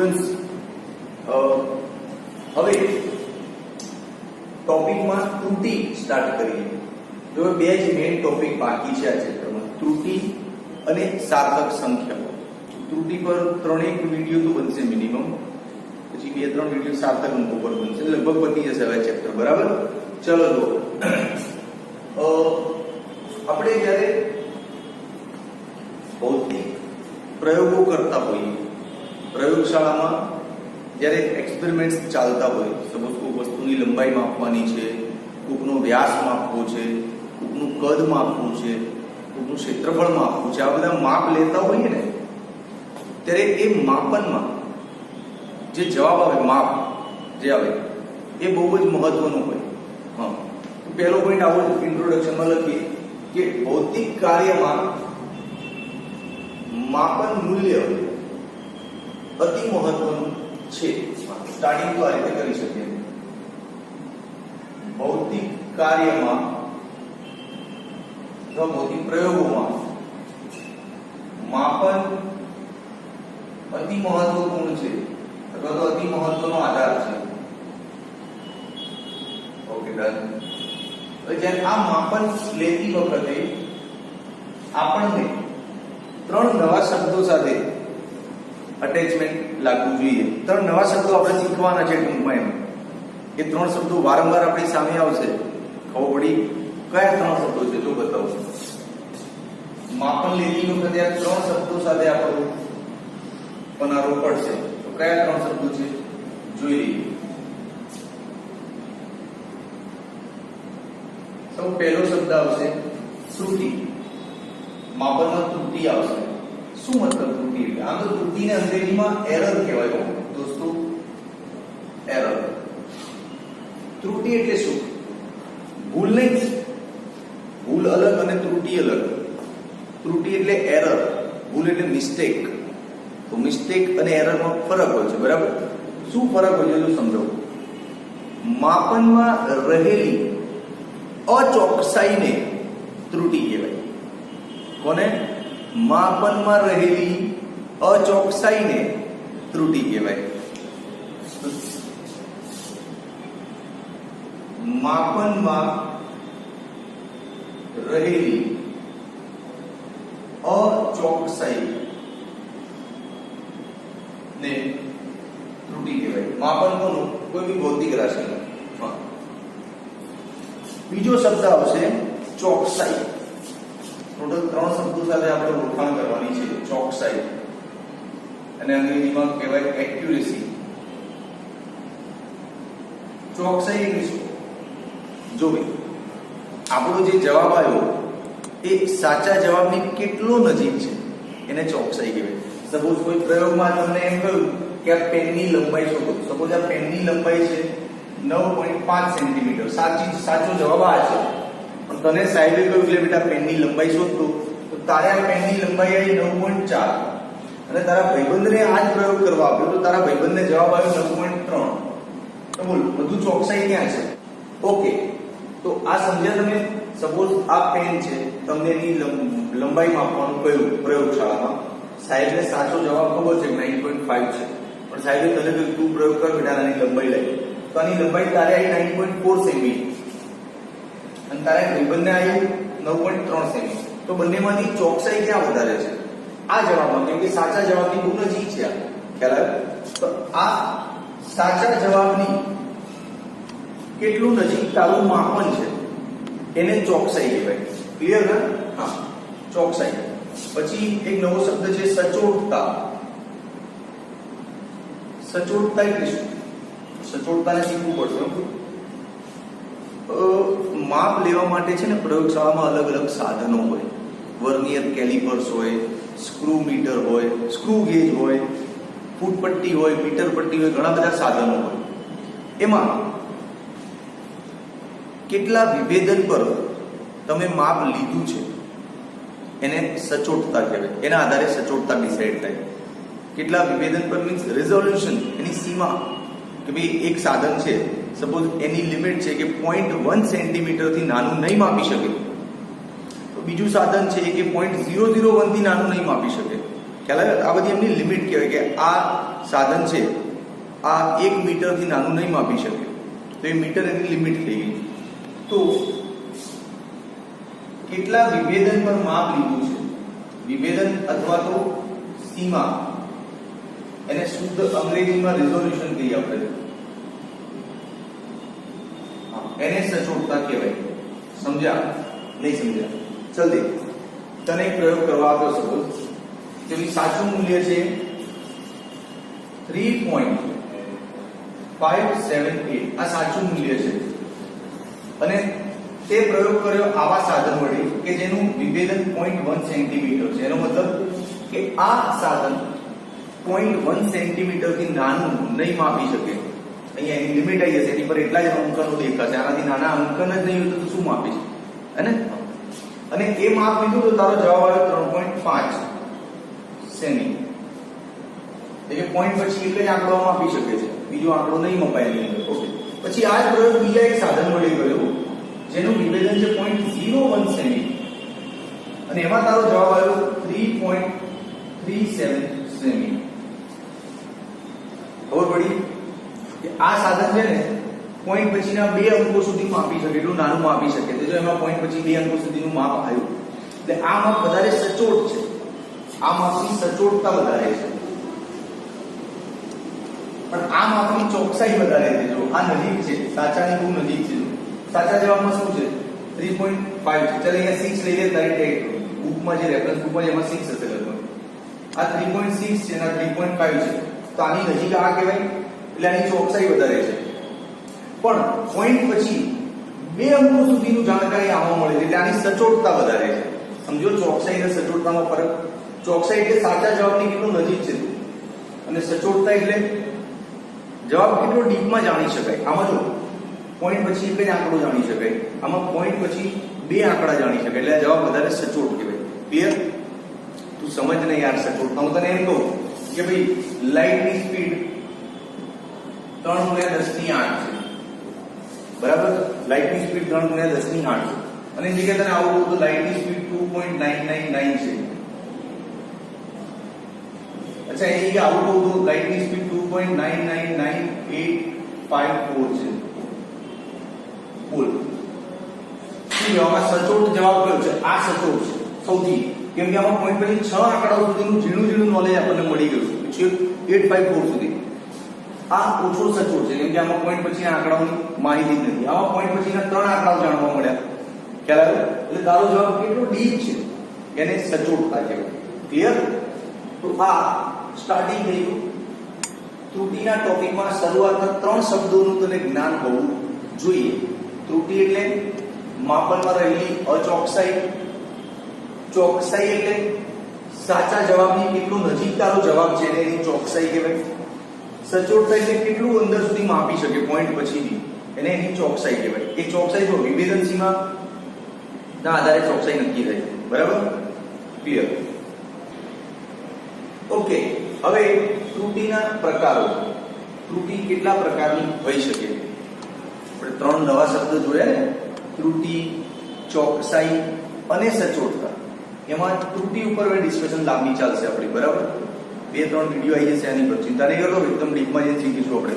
Students હવે ટોપિકમાં ત્રુટિ start કરીએ. જો બે જ મેઇન ટોપિક બાકી છે આ ચેપ્ટરમાં, ત્રુટિ અને સાર્થક સંખ્યાઓ. ત્રુટિ પર 3 વિડિયો તો બનશે મિનિમમ, પછી 2-3 વિડિયો સાર્થક અંકો પર બનશે, લગભગ પતી જશે હવે ચેપ્ટર. બરાબર, ચલો જો આપણે જ્યારે ભૌતિક પ્રયોગો કરતા હોઈએ, પ્રયોગશાળામાં જ્યારે એક્સપેરિમેન્ટ્સ ચાલતા હોય, સપોઝ કોઈ વસ્તુની લંબાઈ માપવાની છે, કોકનો વ્યાસ માપવો છે, કોકનું કદ માપવું છે, કોકનું ક્ષેત્રફળ માપવું છે, આ બધા માપ લેતા હોઈએ ને, ત્યારે એ માપનમાં જે જવાબ આવે, માપ જે આવે એ બહુ જ મહત્વનું હોય. હા, પહેલો પોઈન્ટ આવો ઇન્ટ્રોડક્શનમાં લખીએ કે ભૌતિક કાર્યમાં માપન મૂલ્ય અતિ મહત્વનું છે. સ્ટાર્ટિંગ તો આ રીતે કરી શકીએ. ભૌતિક કાર્યમાં અથવા ભૌતિક પ્રયોગોમાં માપન અતિ મહત્વપૂર્ણ છે અથવા તો અતિ મહત્વનો આધાર છે. Okay, done. જ્યારે આ માપન લેતી વખતે આપણને 3 નવા શબ્દો સાથે અટેચમેન્ટ લાગવું જોઈએ. 3 નવા શબ્દો આપણે શીખવાના છે ટૂંકમાં. એમ એ 3 શબ્દો વારંવાર આપણી સામે આવશે. ખબર પડી કયા 3 શબ્દો છે? જો બતાવો. માપન લેતી વખતે આ 3 શબ્દો સાથે આપણું પનારો પડશે. તો કયા 3 શબ્દો છે જોઈ લઈએ. સૌ પહેલો શબ્દ આવશે ત્રુટિ. માપનમાં ત્રુટિ આવશે. શું મતલબ ત્રુટિ? આમ તો ત્રુટિને અંગ્રેજીમાં એરર કહેવાય દોસ્તો, એરર. ત્રુટિ એટલે શું? ભૂલ નહીં. ભૂલ અલગ અને ત્રુટિ અલગ. ત્રુટિ એટલે એરર, ભૂલ એટલે મિસ્ટેક. તો મિસ્ટેક અને એરરમાં ફરક હોય છે. બરાબર, શું ફરક હોય છે જો સમજો. માપનમાં રહેલી અચોકસાઈને ત્રુટિ કહેવાય. કોને? માપનમાં રહેલી અચોકસાઈને ત્રુટિ કહેવાય. માપનમાં રહેલી અચોકસાઈ ને ત્રુટિ કહેવાય. માપન કોનું? કોઈ બી ભૌતિક રાશિનું. બીજો શબ્દ આવશે ચોકસાઈ. ટોટલ 3 શબ્દો સાથે આપણે ઓળખાણ કરવાની છે. ચોકસાઈ અને અંગ્રેજીમાં કહેવાય એક્યુરેસી. ચોકસાઈ એટલે શું? જો ભાઈ આપણો જે જવાબ આવ્યો એ સાચા જવાબની કેટલો નજીક છે એને ચોકસાઈ કહેવાય. સપોઝ કોઈ પ્રયોગમાં તમને એમ કહ્યું કે આ પેનની લંબાઈ શોધો. સપોઝ આ પેનની લંબાઈ છે 9.5 સેન્ટીમીટર. સાચો જવાબ આ છે. પણ તને સાહેબે કહ્યું કે બેટા પેનની લંબાઈ શોધતો, તો તારે આ પેનની લંબાઈ આવી 9.4 અને તારા ભાઈબંધને આ જ પ્રયોગ કરવા આપ્યો, તો તારા ભાઈબંધને જવાબ આવ્યો 9.3. તો બોલ બધું ચોકસાઈ ક્યાં છે? ઓકે, તો આ સમજ્યા તમે? સપોઝ આ પેન છે, તમને એની લંબાઈ માપવાનું કહ્યું પ્રયોગશાળામાં. સાહેબને સાચો જવાબ ખબર છે 9.5 છે, પણ સાહેબે તને કહ્યું તું પ્રયોગ કર બેટા આની લંબાઈ લઈ. તો આની લંબાઈ તારે આવી 9.4 સેમી અને તારે ભાઈબંધને આવી 9.3 સેમી. તો બંનેમાંથી ચોકસાઈ ક્યાં વધારે છે? આ જવાબમાં, કેમ કે સાચા જવાબની બહુ નજીક છે. આ ખ્યાલ આવે? તો આ સાચા જવાબની કેટલું નજીક તારું માપન છે એને ચોકસાઈ કહેવાય. ક્લિયર ને? હા, ચોકસાઈ. પછી એક નવો શબ્દ છે સચોટતા. સચોટતા એટલે શું? સચોટતાને શીખવું પડશે. માપ લેવા માટે છે ને પ્રયોગશાળામાં અલગ અલગ સાધનો હોય. વર્નિયર કેલિપર્સ હોય, સ્ક્રૂ મીટર હોય, સ્ક્રૂ ગેજ હોય, ફૂટ પટ્ટી હોય, મીટર પટ્ટી હોય, ઘણા બધા સાધનો હોય. એમાં કેટલા વિભેદન પર તમે માપ લીધું છે એને સચોટતા કહેવાય. એના આધારે સચોટતા ડિસાઈડ થાય. કેટલા વિભેદન પર મીન્સ રિઝોલ્યુશન, એની સીમા કે ભાઈ એક સાધન છે, સપોઝ એની લિમિટ છે કે 0.1 સેન્ટીમીટર થી નાનું નહીં માપી શકે, તો બીજું સાધન છે કે 0.001 થી નાનું નહીં માપી શકે. ખ્યાલ આવે? આ બધી એમની લિમિટ કહેવાય કે આ સાધન છે આ 1 મીટરથી નાનું નહીં માપી શકે, તો એ મીટર એની લિમિટ થઈ ગઈ. તો કેટલા વિભેદન પર માપ લીધું છે, વિભેદન અથવા તો સીમા, એને શુદ્ધ અંગ્રેજીમાં રિઝોલ્યુશન કહીએ આપણે, એને સચોટતા કહેવાય. સમજ્યા? નહીં સમજ્યા? ચલ દે, તને એક પ્રયોગ કરવા આપ્યો સપોઝ કે સાચું મૂલ્ય છે 3.578, આ સાચું મૂલ્ય છે, અને તે પ્રયોગ કર્યો આવા સાધન વડે કે જેનું વિભેદન 0.1 સેન્ટીમીટર છે. એનો મતલબ કે આ સાધન 0.1 સેન્ટીમીટર થી નાનું નહીં માપી શકે. અહીંયા એની લિમિટ આવી જશે, એની પર એટલા જ અંકનો દેખાશે, આનાથી નાના અંકન જ નહીં હોય તો શું માપીશ, હે ને? અને એ માપ લીધું તો તારો જવાબ આવ્યો 3.5 સેમી. એટલે પોઈન્ટ પછી એટલે જ આંકડો માપી શકે છે, બીજો આંકડો નહીં મપાય એની અંદર. ઓકે, પછી આ જ પ્રયોગ બીજા એક સાધન વડે કર્યો જેનું વિભેદન છે 0.01 સેમી, અને એમાં તારો જવાબ આવ્યો 3.37 સેમી. ખબર પડી કે આ સાધન છે ને પોઈન્ટ પછીના 2 અંકો સુધી માપી શકે, એટલું નાનું માપી શકે. તો જો એમાં પોઈન્ટ પછી 2 અંકો સુધીનું માપ આવ્યું, એટલે આ માપ વધારે સચોટ છે, આ માપની સચોટતા વધારે છે, પણ આ માપની ચોકસાઈ વધારે છે. જો આ નજીક છે, સાચાની બહુ નજીક છે. સાચા જવાબમાં શું છે? 3.5 છે. ચાલ અહીંયા 6 લઈ લે તારી ટેગ બુકમાં, જે રેફરન્સ બુકમાં એમાં 6 હશે લગભગ. આ 3.6 છે અને 3.5 છે, તો આની નજીક આ કહેવાય, એટલે આની ચોકસાઈ વધારે છે. પણ પોઈન્ટ પછી 2 અંકો સુધીનું જાણકારી આમાં મળે છે, એટલે આની સચોટતા વધારે છે. સમજો ચોકસાઈ અને સચોટતામાં ફરક? ચોકસાઈ એટલે સાચા જવાબની કેટલું નજીક છે, અને સચોટતા એટલે જવાબ કેટલો ડીપમાં જાણી શકાય. આમાં જો પોઈન્ટ પછી એક જ આંકડો જાણી શકાય, આમાં પોઈન્ટ પછી 2 આંકડા જાણી શકાય, એટલે આ જવાબ વધારે સચોટ કહેવાય. ક્લિયર? તું સમજ ને યાર સચોટતા. હું તને એમ કહું કે ભાઈ લાઇટની સ્પીડ 3×10⁸ છે, બરાબર? લાઇટની સ્પીડ 3×10⁸ છે, અને એ જગ્યાએ તને આવું તો લાઇટની સ્પીડ 2.999 છે. અચ્છા, એ જગ્યાએ આવું કહું તો લાઇટની સ્પીડ 2.999,854 છે. બોલ, શું આમાં સચોટ જવાબ કયો છે? આ સચોટ છે સૌથી, કેમ કે આમાં પોઈન્ટ પછી 6 આંકડાઓ સુધીનું ઝીણું નોલેજ આપણને મળી ગયું છે, 854 સુધી. આ ઓછો સચોટ છે, કેમ કે આમાં પોઈન્ટ પછી આંકડાઓની માહિતી જ નથી. આમાં પોઈન્ટ પછીના 3 આંકડાઓ જાણવા મળ્યા. ખ્યાલ આવ્યો? એટલે તારો જવાબ કેટલો ડીપ છે, એને સચોટતા કહેવાય. ક્લિયર? તો આ સ્ટાર્ટિંગ થયું ત્રુટિના ટોપિકમાં. શરૂઆતના 3 શબ્દોનું તને જ્ઞાન હોવું જોઈએ. ત્રુટિ એટલે માપનમાં રહેલી અચોકસાઈ, ચોકસાઈ એટલે સાચા જવાબની કેટલું નજીક તારો જવાબ છે એની ચોકસાઈ કહેવાય. સચોટતા એટલે કેટલું અંદર સુધી માપી શકે પોઈન્ટ પછીથી, એને એની ચોકસાઈ કહેવાય. એ ચોકસાઈ જો વિભેદન સીમા ના આધારે ચોકસાઈ નક્કી થાય. બરાબર? ક્લિયર? ઓકે, હવે ત્રુટિના પ્રકારો. ત્રુટિ કેટલા પ્રકારની હોઈ શકે? આપણે 3 નવા શબ્દ જોયા ને, ત્રુટિ, ચોકસાઈ અને સચોટતા. એમાં ત્રુટિ ઉપર ડિસ્કશન લાંબી ચાલશે આપણી. બરાબર? 2-3 વિડીયો આવી જશે આની પર, ચિંતા નહીં કરતો, એકદમ ડીપમાં જઈને શીખીશું આપણે.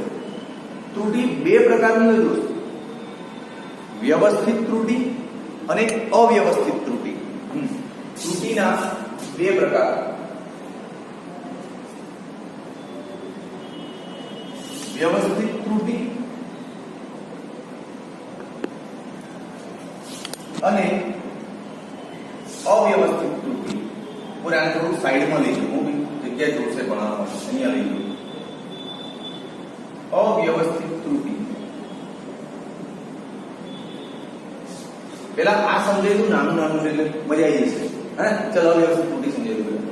ત્રુટિ 2 પ્રકારની હોય દોસ્ત, વ્યવસ્થિત ત્રુટિ અને અવ્યવસ્થિત ત્રુટિ. ત્રુટિના 2 પ્રકાર, વ્યવસ્થિત ત્રુટિ અને અવ્યવસ્થિત ત્રુટિ. હું આને થોડું સાઈડમાં લઈ જઉં, જગ્યા જોશે ભણાવવા, અહીંયા લઈ જઉં. અવ્યવસ્થિત ત્રુટિ પેલા આ સમજાયું, નાનું છે એટલે મજા આવી જશે. હે, ચલો અવ્યવસ્થિત ત્રુટિ સમજાયું.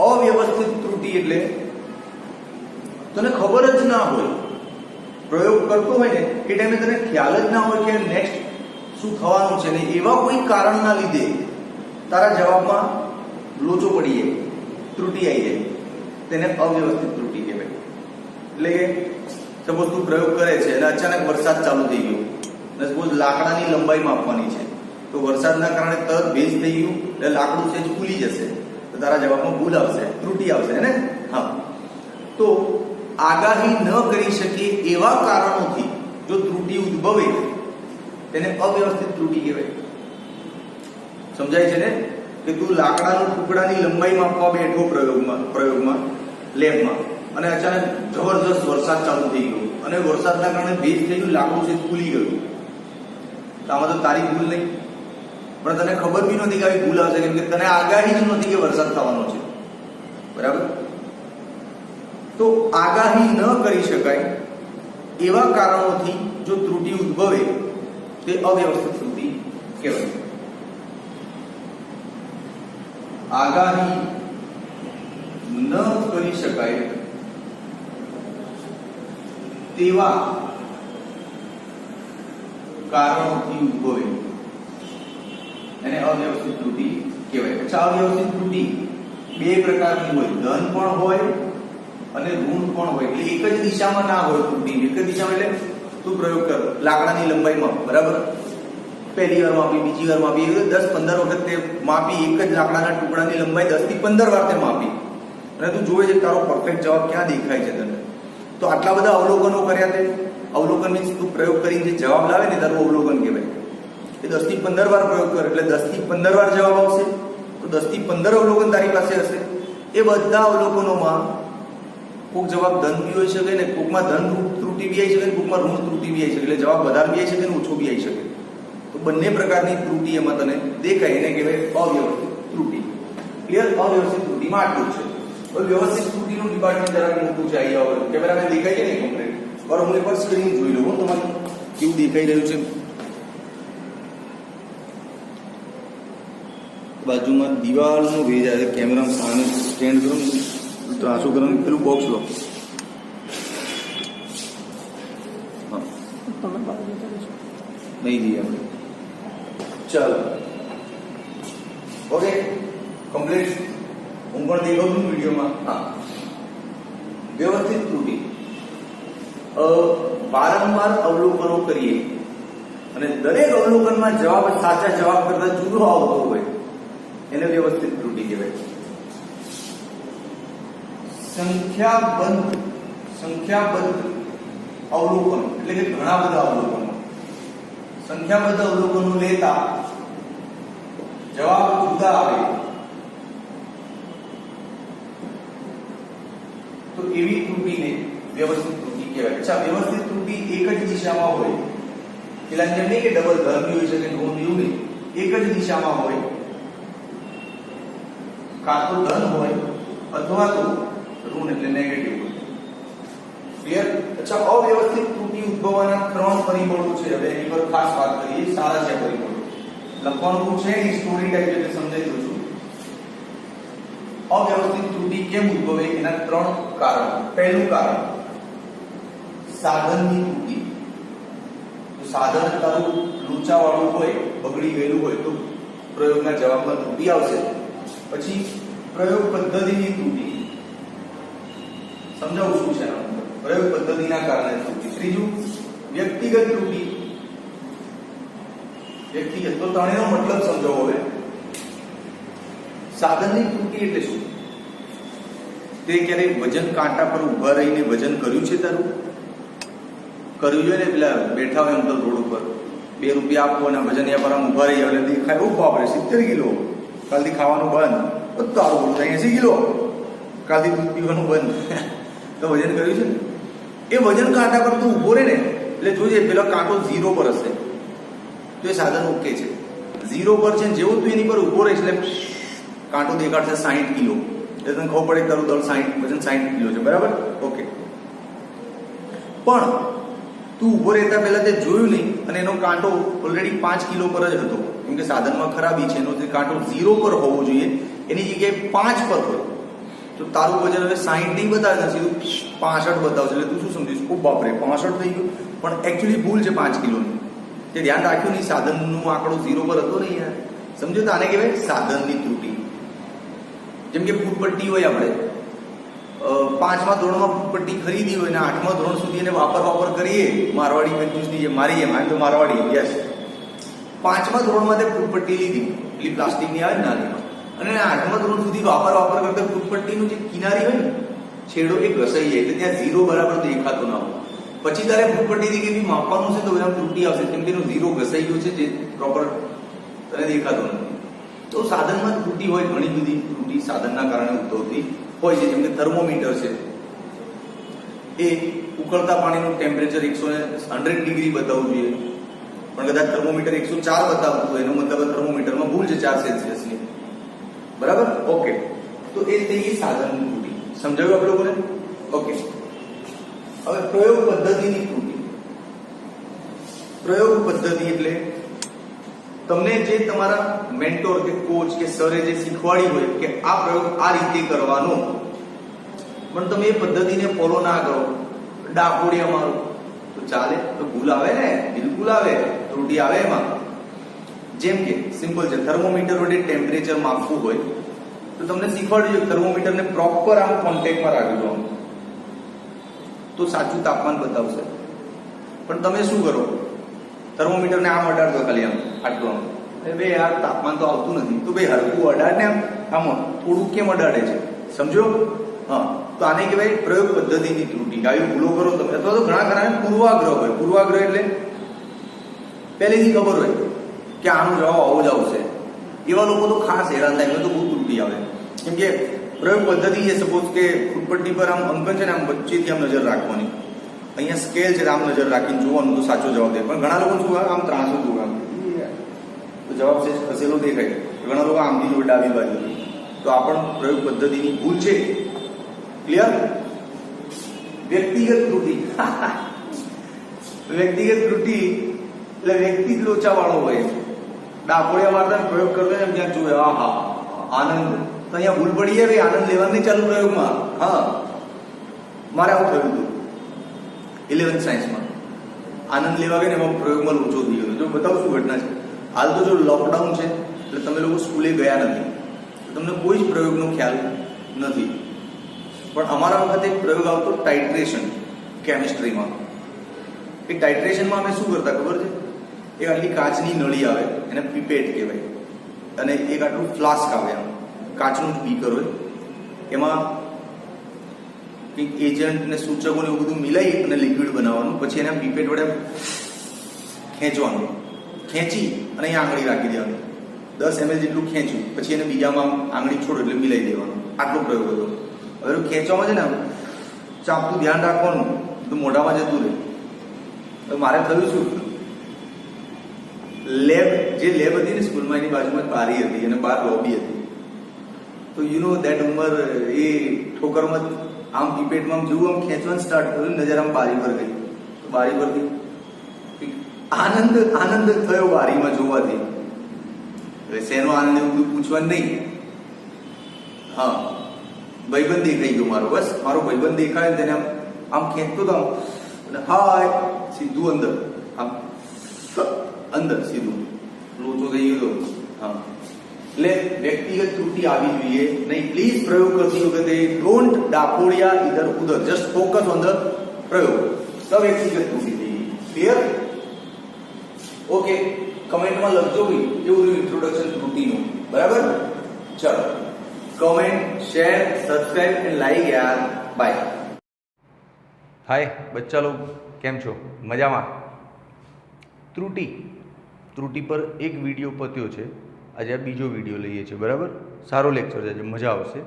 અવ્યવસ્થિત ત્રુટિ એટલે તને ખબર જ ના હોય, પ્રયોગ કરતો હોય ને એ ટાઈમે તને ખ્યાલ જ ના હોય કે નેક્સ્ટ શું થવાનું છે, ને એવા કોઈ કારણના લીધે તારા જવાબમાં લોચો પડી જાય, ત્રુટિ આવી જાય, તેને અવ્યવસ્થિત ત્રુટિ કહેવાય. એટલે કે સપોઝ તું પ્રયોગ કરે છે અને અચાનક વરસાદ ચાલુ થઈ ગયો, અને સપોઝ લાકડાની લંબાઈ માપવાની છે, તો વરસાદના કારણે તરત ભેજ થઈ ગયું એટલે લાકડું છે ફૂલી જશે, તો તારા જવાબમાં ભૂલ આવશે, ત્રુટી આવશે ને. હા, તો આગાહી ન કરી શકે એવા કારણોથી જો ત્રુટિ ઉદ્ભવે તેને અવ્યવસ્થિત ત્રુટિ કહેવાય. સમજાય છે ને? કે તું લાકડાના ટુકડાની લંબાઈ માપવા બેઠો પ્રયોગમાં લેબમાં, અને અચાનક જબરજસ્ત વરસાદ ચાલુ થઈ ગયો અને વરસાદના કારણે ભેજ થઈ ગયું, લાકડું છે ફૂલી ગયું. તો આમાં તો તારી ભૂલ નહીં, પણ તને ખબર બી નથી કે આવી ભૂલ આવશે, કેમ કે તને આગાહી જ નથી કે વરસાદ થવાનો છે. બરાબર? તો આગાહી ન કરી શકાય એવા કારણોથી જો ત્રુટિ ઉદ્ભવે તે અવ્યવસ્થિત ત્રુટિ કહેવાય. આગાહી ન કરી શકાય તેવા કારણોથી ઉદ્ભવે એને અવ્યવસ્થિત ત્રુટિ કહેવાય. અચ્છા, અવ્યવસ્થિત ત્રુટિ બે પ્રકારની હોય, ધન પણ હોય અને ઋણ પણ હોય. એટલે એક જ દિશામાં ના હોય ત્રુટિ. એક જ દિશામાં એટલે તું પ્રયોગ કર, લાકડાની લંબાઈમાં, બરાબર, પહેલી વાર માપી, બીજી વાર માપી, 10-15 વખત તે માપી, એક જ લાકડાના ટુકડાની લંબાઈ 10 થી 15 વાર તે માપી, અને તું જોવે છે તારો પરફેક્ટ જવાબ ક્યાં દેખાય છે તને. તો આટલા બધા અવલોકનો કર્યા તે. અવલોકન મીન્સ તું પ્રયોગ કરીને જે જવાબ લાવે ને તારું અવલોકન કહેવાય. એ 10 થી 15 વાર પ્રયોગ કર એટલે 10 થી 15 વાર જવાબ આવશે. તો 10 થી 15 અવલોકન તારી પાસે હશે. એ બધા અવલોકનોમાં કોઈક જવાબ ધન બી હોઈ શકે ને, કોઈકમાં ધન ત્રુટિ બી આવી શકે ને, કોઈકમાં ઋણ ત્રુટિ બી આવી શકે. એટલે જવાબ વધારે બી આવી શકે ને ઓછો બી આવી શકે. તો બંને પ્રકારની ત્રુટિ એમાં તને દેખાય, એને કહેવાય અવ્યવસ્થિત ત્રુટિ. ક્લિયર? અવ્યવસ્થિત ત્રુટિમાં આટલું છે. હવે વ્યવસ્થિત ત્રુટિનું ડિપાર્ટમેન્ટ જરાક મોટું છે. આવી આવો કેમેરામેન દેખાય છે ને કમ્પ્લીટ? પર હું એકવાર સ્ક્રીન જોઈ લઉં તમારી કેવું દેખાઈ રહ્યું છે. બાજુમાં દિવાલનો ભેજ આવે, કેમેરા સામે સ્ટેન્ડ કરો, ત્રાસું કરો, પેલું બોક્સ લો. હા, નહીં જઈએ આપણે. ચાલો, ઓકે, કમ્પ્લીટ. હું પણ દેખાઉં છું વિડીયોમાં. હા, વ્યવસ્થિત ત્રુટિ. વારંવાર અવલોકનો કરીએ અને દરેક અવલોકનમાં જવાબ સાચા જવાબ કરતા જુદો આવતો હોય એને વ્યવસ્થિત ત્રુટિ કહેવાય. સંખ્યાબંધ અવલોકન એટલે કે ઘણા બધા અવલોકનો, સંખ્યાબંધ અવલોકનો લેતા જવાબ જુદા આવે તો એવી ત્રુટિને વ્યવસ્થિત ત્રુટિ કહેવાય. અચ્છા, વ્યવસ્થિત ત્રુટિ એક જ દિશામાં હોય. પેલા જેમ નહીં કે ડબલ ધન હોઈ શકે, ઋણ એવું નહીં, એક જ દિશામાં હોય. કાં તો ધન હોય અથવા તો ઋણ એટલે નેગેટિવ હોય. ક્લિયર? અચ્છા, અવ્યવસ્થિત ત્રુટિ ઉદ્ભવવાના 3 પરિબળો છે. હવે એની પર ખાસ વાત કરીએ. સારા છે પરિબળો, લખવાનું છે એ સ્ટોરી ટાઈપ એટલે સમજાઈ દઉં છું. અવ્યવસ્થિત ત્રુટિ કેમ ઉદ્ભવે એના 3 કારણો. પહેલું કારણ સાધનની ત્રુટિ. તો સાધન તારું લોચાવાળું હોય, બગડી ગયેલું હોય તો પ્રયોગના જવાબમાં ત્રુટિ આવશે. પછી પ્રયોગ પદ્ધતિની ત્રુટિ, સમજાવું શું છે પ્રયોગ પદ્ધતિના કારણે ત્રુટિ. ત્રીજું વ્યક્તિગત ત્રુટિ. વ્યક્તિગત તો ત્રણેયનો મતલબ સમજાવો. હવે સાધનની ત્રુટિ એટલે શું? તે ક્યારેક વજન કાંટા પર ઉભા રહીને વજન કર્યું છે તારું? કર્યું છે ને? પેલા બેઠા હોય અંદર રોડ ઉપર, 2 રૂપિયા આપો અને વજનિયા પર આમ ઉભા રહી એટલે દેખાય, ઓ બાપરે 70 કિલો, કાલથી ખાવાનું બંધ. બધું આવું બોલું 80 કિલો, કાલથી દૂધ પીવાનું બંધ. તો વજન કર્યું છે ને? એ વજન કાંટા પર તું ઉભો રહે ને એટલે જોજે પેલો કાંટો 0 પર હશે તો એ સાધન ઓકે છે. 0 પર છે, જેવું તું એની પર ઉભો રહીશ એટલે કાંટો દેખાડશે 60 કિલો. એટલે તને ખબર પડે તારું દળ 60, વજન 60 કિલો છે. બરાબર? ઓકે. પણ તું ઉભો રહેતા પહેલા તે જોયું નહીં અને એનો કાંટો ઓલરેડી 5 કિલો પર જ હતો, કેમ કે સાધનમાં ખરાબી છે. એનો જે કાંટો 0 પર હોવો જોઈએ એની જગ્યાએ 5 પર હોય તો તારું વજન હવે 60 નહીં બતાવે, સીધું 65 બતાવશે. એટલે તું શું સમજીશ? ઓ બાપરે 65 થઈ ગયું, પણ એકચ્યુઅલી ભૂલ છે 5 કિલોની. તે ધ્યાન રાખ્યું નહીં, સાધનનો આંકડો 0 પર હતો નહીં યાર. સમજો? તો આને કહેવાય સાધનની ત્રુટિ. જેમ કે ફૂટપટ્ટી હોય, આપણે 5મા ધોરણમાં ફૂટપટ્ટી ખરીદી હોય ને 8મા ધોરણ સુધી એને વાપર કરીએ, મારવાડી કંજૂસની જે મારી એમ તો મારવાડી યસ 5મા ધોરણમાં તે ફૂટપટ્ટી લીધી, પેલી પ્લાસ્ટિકની આવે ને નાની, અને 8મા ધોરણ સુધી વાપર કરતા ફૂટપટ્ટીનું જે કિનારી હોય ને છેડો એ ઘસાઈ જાય એટલે ત્યાં 0 બરાબર દેખાતો ના હોય. પછી તારે ફૂટપટ્ટીથી કે માપવાનું છે તો એમાં ત્રુટી આવશે કેમ કે એનો 0 ઘસાઈ ગયો છે જે પ્રોપર તને દેખાતો નથી. તો સાધનમાં ત્રુટી હોય, ઘણી બધી ત્રુટી સાધનના કારણે ઉદ્ભવતી હોય છે. જેમ કે થર્મોમીટર છે એ ઉકળતા પાણીનું ટેમ્પરેચર 100 ડિગ્રી બતાવવું જોઈએ પણ કદાચ થર્મોમીટર 104 બતાવતું હોય એનો મતલબ થર્મોમીટરમાં ભૂલ છે 4 સેલ્સિયસની. બરાબર? ઓકે. તો એ થઈ ગઈ સાધનની ત્રુટી. સમજાયું આપ લોકોને? ઓકે. હવે પ્રયોગ પદ્ધતિની ત્રુટી. પ્રયોગ પદ્ધતિ એટલે તમને જે તમારા મેન્ટોર કે કોચ કે સરે જે શીખવાડી હોય કે આ પ્રયોગ આ રીતે કરવાનો પણ તમે એ પદ્ધતિને ફોલો ના કરો, ડાકોડિયા મારો તો ચાલે? તો ભૂલ આવે ને, બિલકુલ આવે, ત્રુટી આવે એમાં. જેમ કે સિમ્પલ છે, થર્મોમીટર વડે ટેમ્પરેચર માપવું હોય તો તમને શીખવાડ્યું છે થર્મોમીટરને પ્રોપર આમ કોન્ટેક્ટમાં રાખજો તો સાચું તાપમાન બતાવશે. પણ તમે શું કરો, થર્મોમીટરને આમ અડાડતો ખાલી આમ આટલું આમ, બે યાર તાપમાન તો આવતું નથી, તો ભાઈ હલકું અડાડ ને આમ થોડું કેમ અડાડે છે? સમજો? હા, તો આને કહેવાય પ્રયોગ પદ્ધતિની ત્રુટી. આવી ભૂલો કરો તમે. અથવા તો ઘણા પૂર્વાગ્રહ હોય. પૂર્વાગ્રહ એટલે પહેલેથી ખબર હોય કે આનો જવાબ આવો જ આવશે. એવા લોકો તો ખાસ હેરાન થાય, એમને તો બહુ ત્રુટી આવે. કેમ કે પ્રયોગ પદ્ધતિ છે, સપોઝ કે ફૂટપટ્ટી પર આમ અંકન છે ને આમ વચ્ચેથી આમ નજર રાખવાની, અહીંયા સ્કેલ છે આમ નજર રાખીને જોવાનું તો સાચો જવાબ દે. પણ ઘણા લોકો શું આમ ત્રાસું જોવા તો જવાબ છે ખસેલો દેખાય. ઘણા લોકો આમથી જોડે ડાબી બાજુ, તો આ પણ પ્રયોગ પદ્ધતિની ભૂલ છે. ક્લિયર? વ્યક્તિગત ત્રુટી. વ્યક્તિગત ત્રુટી એટલે વ્યક્તિ જ લોચા વાળો હોય. ડાકોડિયા મારતા પ્રયોગ કરતો એમ ત્યાં જોવે હા આનંદ, તો અહીંયા ભૂલ પડી જાય, આનંદ લેવાની ચાલુ પ્રયોગમાં. હા, મારે આવું થયું હતું 11th સાયન્સમાં. આનંદ લેવા ગઈ ને એમાં પ્રયોગમાં લોચો થઈ ગયો. જો બતાવું શું ઘટના છે. હાલ તો જો લોકડાઉન છે એટલે તમે લોકો સ્કૂલે ગયા નથી, તમને કોઈ જ પ્રયોગનો ખ્યાલ નથી. પણ અમારા વખતે એક પ્રયોગ આવતો ટાઇટ્રેશન કેમિસ્ટ્રીમાં. એ ટાઇટ્રેશનમાં અમે શું કરતા ખબર છે? એક આટલી કાચની નળી આવે એને પીપેટ કહેવાય, અને એક આટલું ફ્લાસ્ક આવે, આમ કાચનું જ બીકર હોય, એમાં કંઈક એજન્ટ ને સૂચકો ને એવું બધું મિલાઈ અને લિક્વિડ બનાવવાનું. પછી એને પીપેટ વડે ખેંચવાનું, ખેંચી અને અહીંયા આંગળી રાખી દેવાની. 10 ml જેટલું ખેંચ્યું પછી એને બીજામાં આંગળી છોડો એટલે મિલાઈ દેવાનું. આટલો પ્રયોગ હતો. હવે ખેંચવામાં છે ને ચાપતું ધ્યાન રાખવાનું તો મોઢામાં જતું રહે. હવે મારે થયું શું, લેબ હતી ને સ્કૂલમાં એની બાજુમાં બારી હતી અને બહાર લોબી હતી. તો યુ નો દેટ ઉંમર એ ઠોકરમાં આમ પીપેટમાં જેવું આમ ખેંચવાનું સ્ટાર્ટ કર્યું, નજર આમ બારી પર ગઈ. તો બારી પરથી આનંદ થયો બારીમાં જોવાથી. હવે શેનો આનંદ એવું બધું પૂછવાનું નહીં. હા, ભાઈબંધ દેખાઈ ગયો મારો. બસ મારો ભાઈબંધ દેખાય તેને આમ ખેંચતો હતો અને હાય સીધું અંદર સીધું લોચો થઈ ગયો. હા, એટલે વ્યક્તિગત ત્રુટી આવી જોઈએ નહીં. પ્લીઝ પ્રયોગ કરતી વખતે ડોન્ટ ડાકોડિયા ઇધર ઉધર, જસ્ટ ફોકસ ઓન ધ પ્રયોગ. તો વ્યક્તિગત ત્રુટી થઈ ગઈ. ક્લિયર? ઓકે, કમેન્ટમાં લખજો ભાઈ એવું ઇન્ટ્રોડક્શન ત્રુટીનું. બરાબર? ચલો, comment, share, subscribe and like યાર. બાય. હાય બચ્ચા લોગ, કેમ છો? મજામાં? ત્રુટી પર એક વિડીયો પત્યો છે. આજે આ બીજો વિડીયો લઈએ છીએ. બરાબર? સારો લેક્ચર છે, મજા આવશે.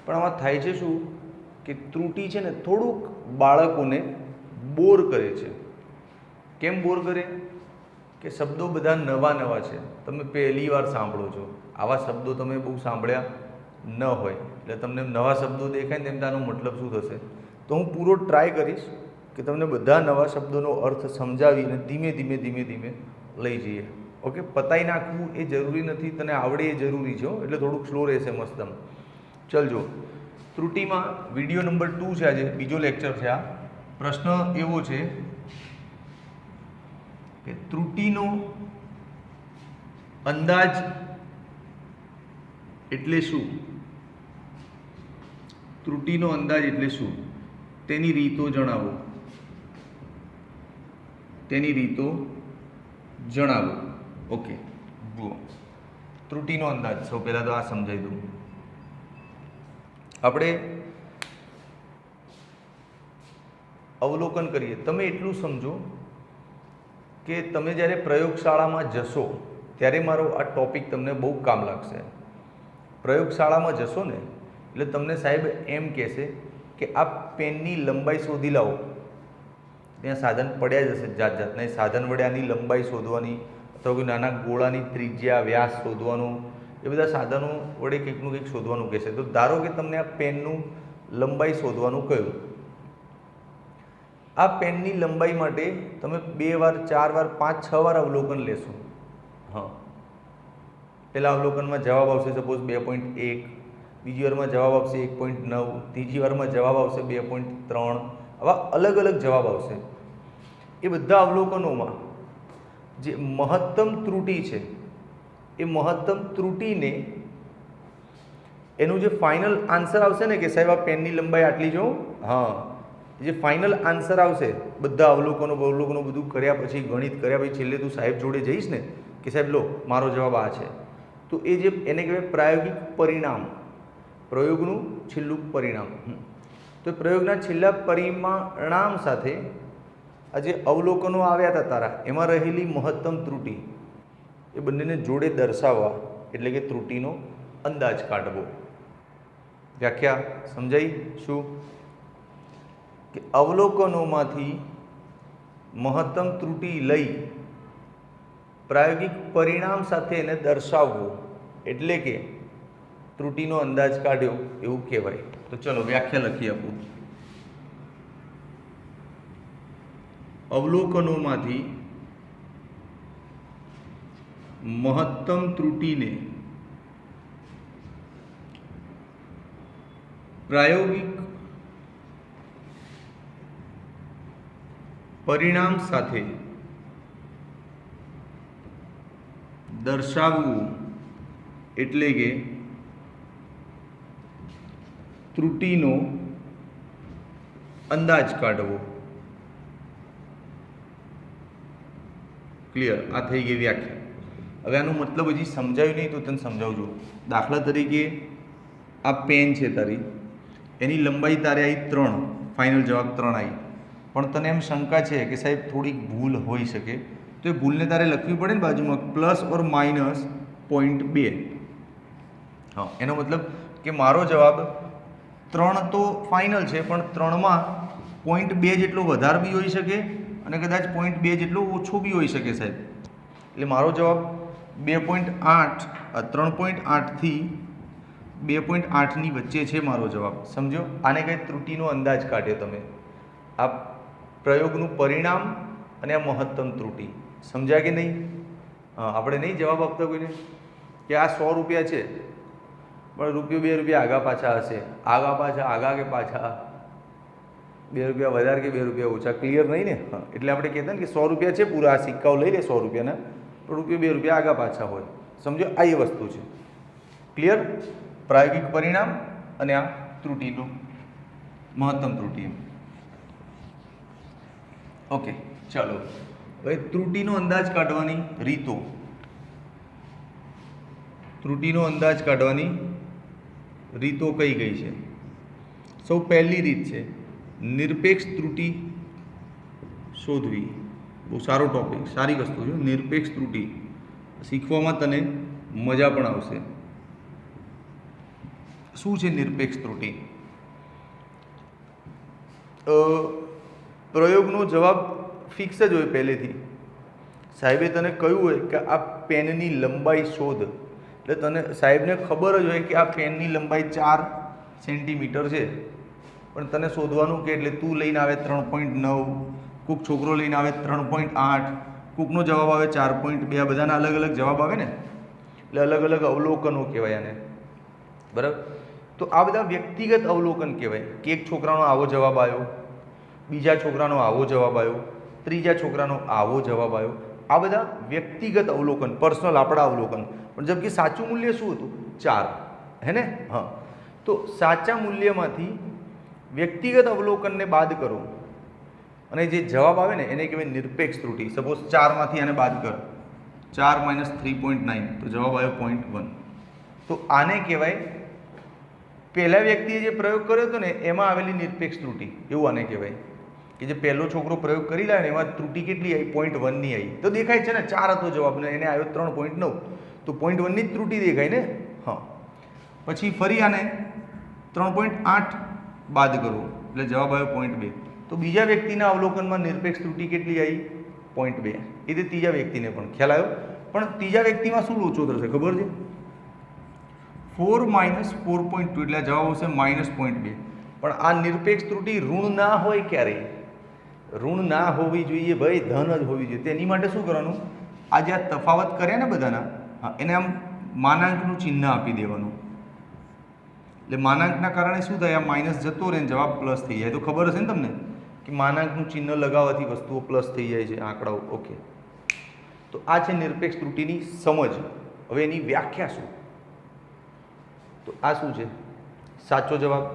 પણ આમાં થાય છે શું કે ત્રુટી છે ને થોડુંક બાળકોને બોર કરે છે. કેમ બોર કરે? કે શબ્દો બધા નવા છે. તમે પહેલી વાર સાંભળો છો. આવા શબ્દો તમે બહુ સાંભળ્યા ન હોય એટલે તમને નવા શબ્દો દેખાય ને તેમ તાનો મતલબ શું થશે. તો હું પૂરો ટ્રાય કરીશ કે તમને બધા નવા શબ્દોનો અર્થ સમજાવીને ધીમે ધીમે લઈ જઈએ. ઓકે, પતાઈ નાખવું એ જરૂરી નથી, તને આવડે એ જરૂરી છે. એટલે થોડુંક સ્લો રહેશે મસ્તમ. ચલજો, ત્રુટીમાં વિડીયો નંબર 2 છે. આજે બીજો લેક્ચર છે. આ પ્રશ્ન એવો છે કે ત્રુટીનો અંદાજ એટલે શું? ત્રુટીનો અંદાજ એટલે શું? તેની રીતો જણાવો. ઓકે, જુઓ, ત્રુટિનો અંદાજ. સૌ પહેલાં તો આ સમજાવી દઉં. આપણે અવલોકન કરીએ. તમે એટલું સમજો કે તમે જ્યારે પ્રયોગશાળામાં જશો ત્યારે મારો આ ટોપિક તમને બહુ કામ લાગશે. પ્રયોગશાળામાં જશો ને એટલે તમને સાહેબ એમ કહેશે કે આ પેનની લંબાઈ શોધી લાવો. ત્યાં સાધન પડ્યા જ હશે જાત જાતના. એ સાધન વડે આની લંબાઈ શોધવાની અથવા કોઈ નાના ગોળાની ત્રિજ્યા વ્યાસ શોધવાનું, એ બધા સાધનો વડે કંઈકનું કંઈક શોધવાનું કહેશે. તો ધારો કે તમને આ પેનનું લંબાઈ શોધવાનું કહ્યું. આ પેનની લંબાઈ માટે તમે 2 વાર 4 વાર 5 6 વાર અવલોકન લેશો. હા, પહેલા અવલોકનમાં જવાબ આવશે સપોઝ 2.1, બીજી વારમાં જવાબ આવશે 1.9, ત્રીજી વારમાં જવાબ આવશે 2.3. આવા અલગ અલગ જવાબ આવશે. એ બધા અવલોકનોમાં જે મહત્તમ ત્રુટિ છે એ મહત્તમ ત્રુટિને એનું જે ફાઇનલ આન્સર આવશે ને કે સાહેબ આ પેનની લંબાઈ આટલી જો, હા, જે ફાઇનલ આન્સર આવશે બધા અવલોકનો બધું કર્યા પછી, ગણિત કર્યા પછી છેલ્લે તું સાહેબ જોડે જઈશ ને કે સાહેબ લો મારો જવાબ આ છે, તો એ જે એને કહેવાય પ્રાયોગિક પરિણામ, પ્રયોગનું છેલ્લું પરિણામ. તો પ્રયોગના છેલ્લા પરિણામ સાથે આ જે અવલોકનો આવ્યા હતા તારા એમાં રહેલી મહત્તમ ત્રુટિ એ બંનેને જોડે દર્શાવવા, એટલે કે ત્રુટિનો અંદાજ કાઢવો. વ્યાખ્યા સમજાઈ? શું કે અવલોકનોમાંથી મહત્તમ ત્રુટિ લઈ પ્રાયોગિક પરિણામ સાથે એને દર્શાવવું એટલે કે ત્રુટિનો અંદાજ કાઢ્યો એવું કહેવાય. તો ચલો વ્યાખ્યા લખી આપું. અવલોકનોમાંથી મહત્તમ ત્રુટિને પ્રાયોગિક પરિણામ સાથે દર્શાવવું એટલે કે ત્રુટિનો અંદાજ કાઢવો. ક્લિયર? આ થઈ ગઈ વ્યાખ્યા. હવે આનો મતલબ હજી સમજાયું નહીં તો તને સમજાવું છું. દાખલા તરીકે આ પેન છે તારી, એની લંબાઈ તારે આવી 3, ફાઇનલ જવાબ 3 આવી, પણ તને એમ શંકા છે કે સાહેબ થોડીક ભૂલ હોઈ શકે, તો એ ભૂલને તારે લખવી પડે ને બાજુમાં +or -0.2. હા, એનો મતલબ કે મારો જવાબ 3 તો ફાઇનલ છે પણ 3માં 0.2 જેટલો વધારે બી હોઈ શકે અને કદાચ 0.2 જેટલો ઓછો બી હોઈ શકે સાહેબ. એટલે મારો જવાબ 3.8 થી 2.8ની વચ્ચે છે મારો જવાબ. સમજો? આને કંઈ ત્રુટિનો અંદાજ કાઢ્યો તમે. આ પ્રયોગનું પરિણામ અને આ મહત્તમ ત્રુટિ. સમજ્યા કે નહીં? આપણે નહીં જવાબ આપતા કોઈને કે આ 100 રૂપિયા છે પણ રૂપિયો 2 રૂપિયા આગા પાછા હશે, આગા કે પાછા 2 રૂપિયા વધારે કે 2 રૂપિયા ઓછા. ક્લિયર નહીં ને? હા, એટલે આપણે કહેતા ને કે 100 રૂપિયા છે પૂરા, આ સિક્કાઓ લઈ લે 100 રૂપિયાના, પણ રૂપિયો 2 રૂપિયા આગા પાછા હોય. સમજો? આ એ વસ્તુ છે. ક્લિયર? પ્રાયોગિક પરિણામ અને આ ત્રુટિનું મહત્તમ ત્રુટિ. ઓકે, ચાલો હવે ત્રુટિનો અંદાજ કાઢવાની રીતો. ત્રુટિનો અંદાજ કાઢવાની રીતો કઈ કઈ છે? સૌ પહેલી રીત છે નિરપેક્ષ ત્રુટિ શોધવી. બહુ સારો ટોપિક, સારી વસ્તુ છે. નિરપેક્ષ ત્રુટિ શીખવામાં તને મજા પણ આવશે. શું છે નિરપેક્ષ ત્રુટિ? પ્રયોગનો જવાબ ફિક્સ જ હોય પહેલેથી. સાહેબે તને કહ્યું હોય કે આ પેનની લંબાઈ શોધ, એટલે તને સાહેબને ખબર જ હોય કે આ પેનની લંબાઈ 4 સેન્ટીમીટર છે, પણ તને શોધવાનું કે એટલે તું લઈને આવે 3.9, કોઈક છોકરો લઈને આવે 3.8, કોઈકનો જવાબ આવે 4.2. આ બધાના અલગ અલગ જવાબ આવે ને, એટલે અલગ અલગ અવલોકનો કહેવાય આને. બરાબર? તો આ બધા વ્યક્તિગત અવલોકન કહેવાય કે એક છોકરાનો આવો જવાબ આવ્યો, બીજા છોકરાનો આવો જવાબ આવ્યો, ત્રીજા છોકરાનો આવો જવાબ આવ્યો. આ બધા વ્યક્તિગત અવલોકન, પર્સનલ આપણા અવલોકન. પણ જબ કે સાચું મૂલ્ય શું હતું? 4. હે ને? હા. તો સાચા મૂલ્યમાંથી વ્યક્તિગત અવલોકનને બાદ કરો અને જે જવાબ આવે ને એને કહેવાય નિરપેક્ષ ત્રુટિ. સપોઝ 4માંથી આને બાદ કર 4 - 3.9 તો જવાબ આવ્યો 0.1. તો આને કહેવાય પહેલા વ્યક્તિએ જે પ્રયોગ કર્યો હતો ને એમાં આવેલી નિરપેક્ષ ત્રુટિ, એવું આને કહેવાય કે જે પહેલો છોકરો પ્રયોગ કરી લે ને એમાં ત્રુટિ કેટલી આવી? 0.1ની આવી. તો દેખાય છે ને 4 હતો જવાબ ને એને આવ્યો 3.9, તો 0.1ની જ ત્રુટિ દેખાય ને. હા, પછી ફરી આને 3.8 બાદ કરો એટલે જવાબ આવ્યો 0.2. તો બીજા વ્યક્તિના અવલોકનમાં નિરપેક્ષ ત્રુટિ કેટલી આવી? 0.2. એ રીતે ત્રીજા વ્યક્તિને પણ ખ્યાલ આવ્યો. પણ ત્રીજા વ્યક્તિમાં શું ઓછો થશે ખબર છે? 4 - 4.2 એટલે જવાબ આવશે -0.2. પણ આ નિરપેક્ષ ત્રુટિ ઋણ ના હોય ક્યારેય, ઋણ ના હોવી જોઈએ ભાઈ, ધન જ હોવી જોઈએ. તેની માટે શું કરવાનું? આ જે તફાવત કર્યા ને બધાના, હા, એને આમ માનાંકનું ચિહ્ન આપી દેવાનું. એટલે માનાંકના કારણે શું થાય? આ માઇનસ જતો રહે ને જવાબ પ્લસ થઈ જાય. તો ખબર હશે ને તમને કે માનાંકનું ચિહ્ન લગાવવાથી વસ્તુઓ પ્લસ થઈ જાય છે, આંકડાઓ. ઓકે, તો આ છે નિરપેક્ષ ત્રુટિની સમજ. હવે એની વ્યાખ્યા શું? તો આ શું છે? સાચો જવાબ.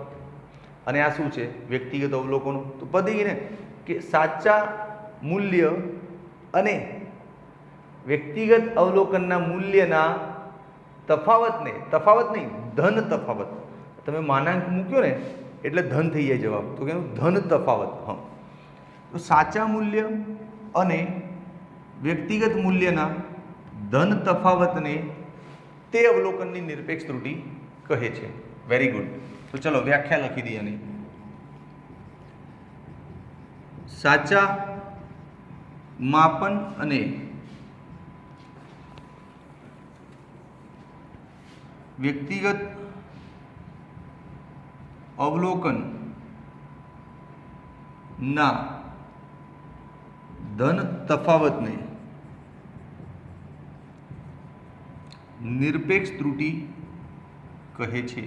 અને આ શું છે? વ્યક્તિગત અવલોકનો. તો પડી ગઈ ને કે સાચા મૂલ્ય અને વ્યક્તિગત અવલોકનના મૂલ્યના તફાવતને, તફાવત નહીં, ધન તફાવત, તમે માનાંક મૂક્યો ને એટલે ધન થઈ જાય જવાબ. તો કેવું? ધન તફાવત. હા, તો સાચા મૂલ્ય અને વ્યક્તિગત મૂલ્યના ધન તફાવતને તે અવલોકનની નિરપેક્ષ ત્રુટિ કહે છે. Very good. તો ચલો વ્યાખ્યા લખી દઈએ આની. સાચા માપન અને વ્યક્તિગત અવલોકન ના ધન તફાવતને નિરપેક્ષ ત્રુટિ કહે છે.